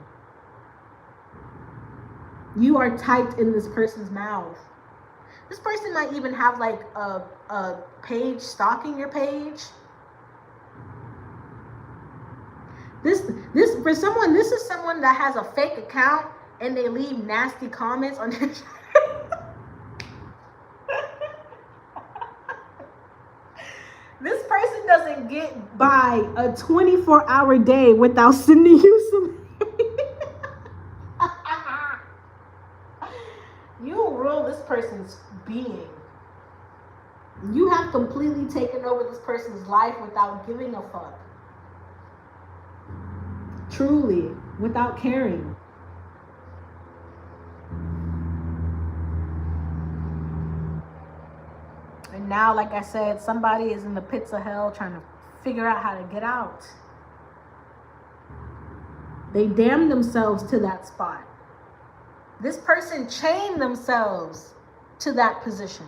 You are typed in this person's mouth. This person might even have like a page stalking your page. This for someone, this is someone that has a fake account and they leave nasty comments on their This person doesn't get by a 24-hour day without sending you some. You rule this person's being. You have completely taken over this person's life without giving a fuck. Truly, without caring. And now, like I said, somebody is in the pits of hell trying to figure out how to get out. They damned themselves to that spot. This person chained themselves to that position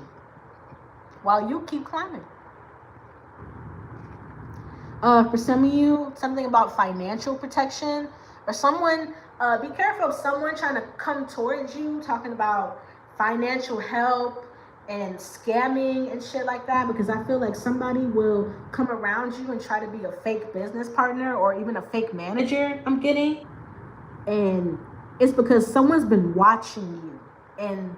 while you keep climbing. For some of you, something about financial protection, or someone, be careful of someone trying to come towards you talking about financial help and scamming and shit like that, because I feel like somebody will come around you and try to be a fake business partner or even a fake manager, I'm getting. And it's because someone's been watching you and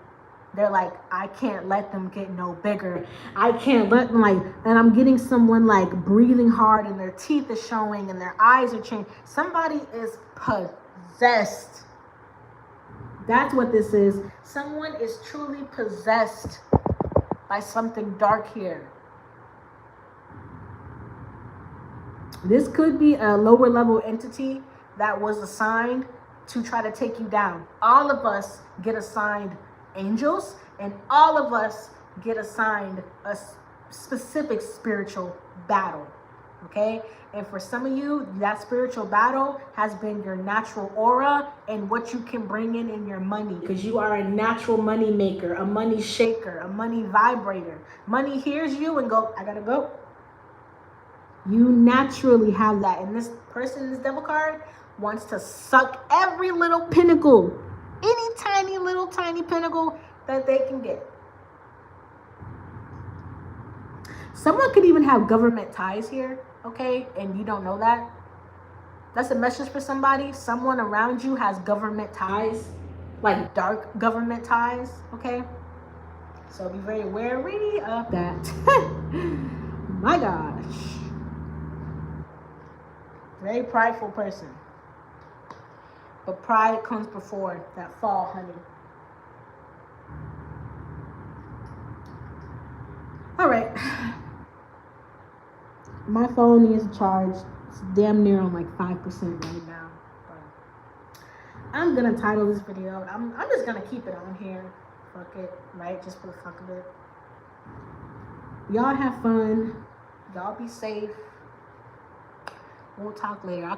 they're like, I can't let them get no bigger. I can't let them and I'm getting someone like breathing hard and their teeth are showing and their eyes are changing. Somebody is possessed. That's what this is. Someone is truly possessed by something dark here. This could be a lower level entity that was assigned to try to take you down. All of us get assigned angels, and all of us get assigned a specific spiritual battle. Okay? And for some of you, that spiritual battle has been your natural aura and what you can bring in your money, because you are a natural money maker, a money shaker, a money vibrator. Money hears you and go, I gotta go. You naturally have that. And this person, this devil card, wants to suck every little pinnacle, any tiny little tiny pinnacle that they can get. Someone could even have government ties here, okay? And you don't know that. That's a message for somebody. Someone around you has government ties, like dark government ties, okay? So be very wary of that. My gosh. Very prideful person. But pride comes before that fall, honey. All right. My phone needs a charge. It's damn near on like 5% right now. But I'm gonna title this video. I'm just gonna keep it on here. Fuck it, right? Just for the fuck of it. Y'all have fun. Y'all be safe. We'll talk later.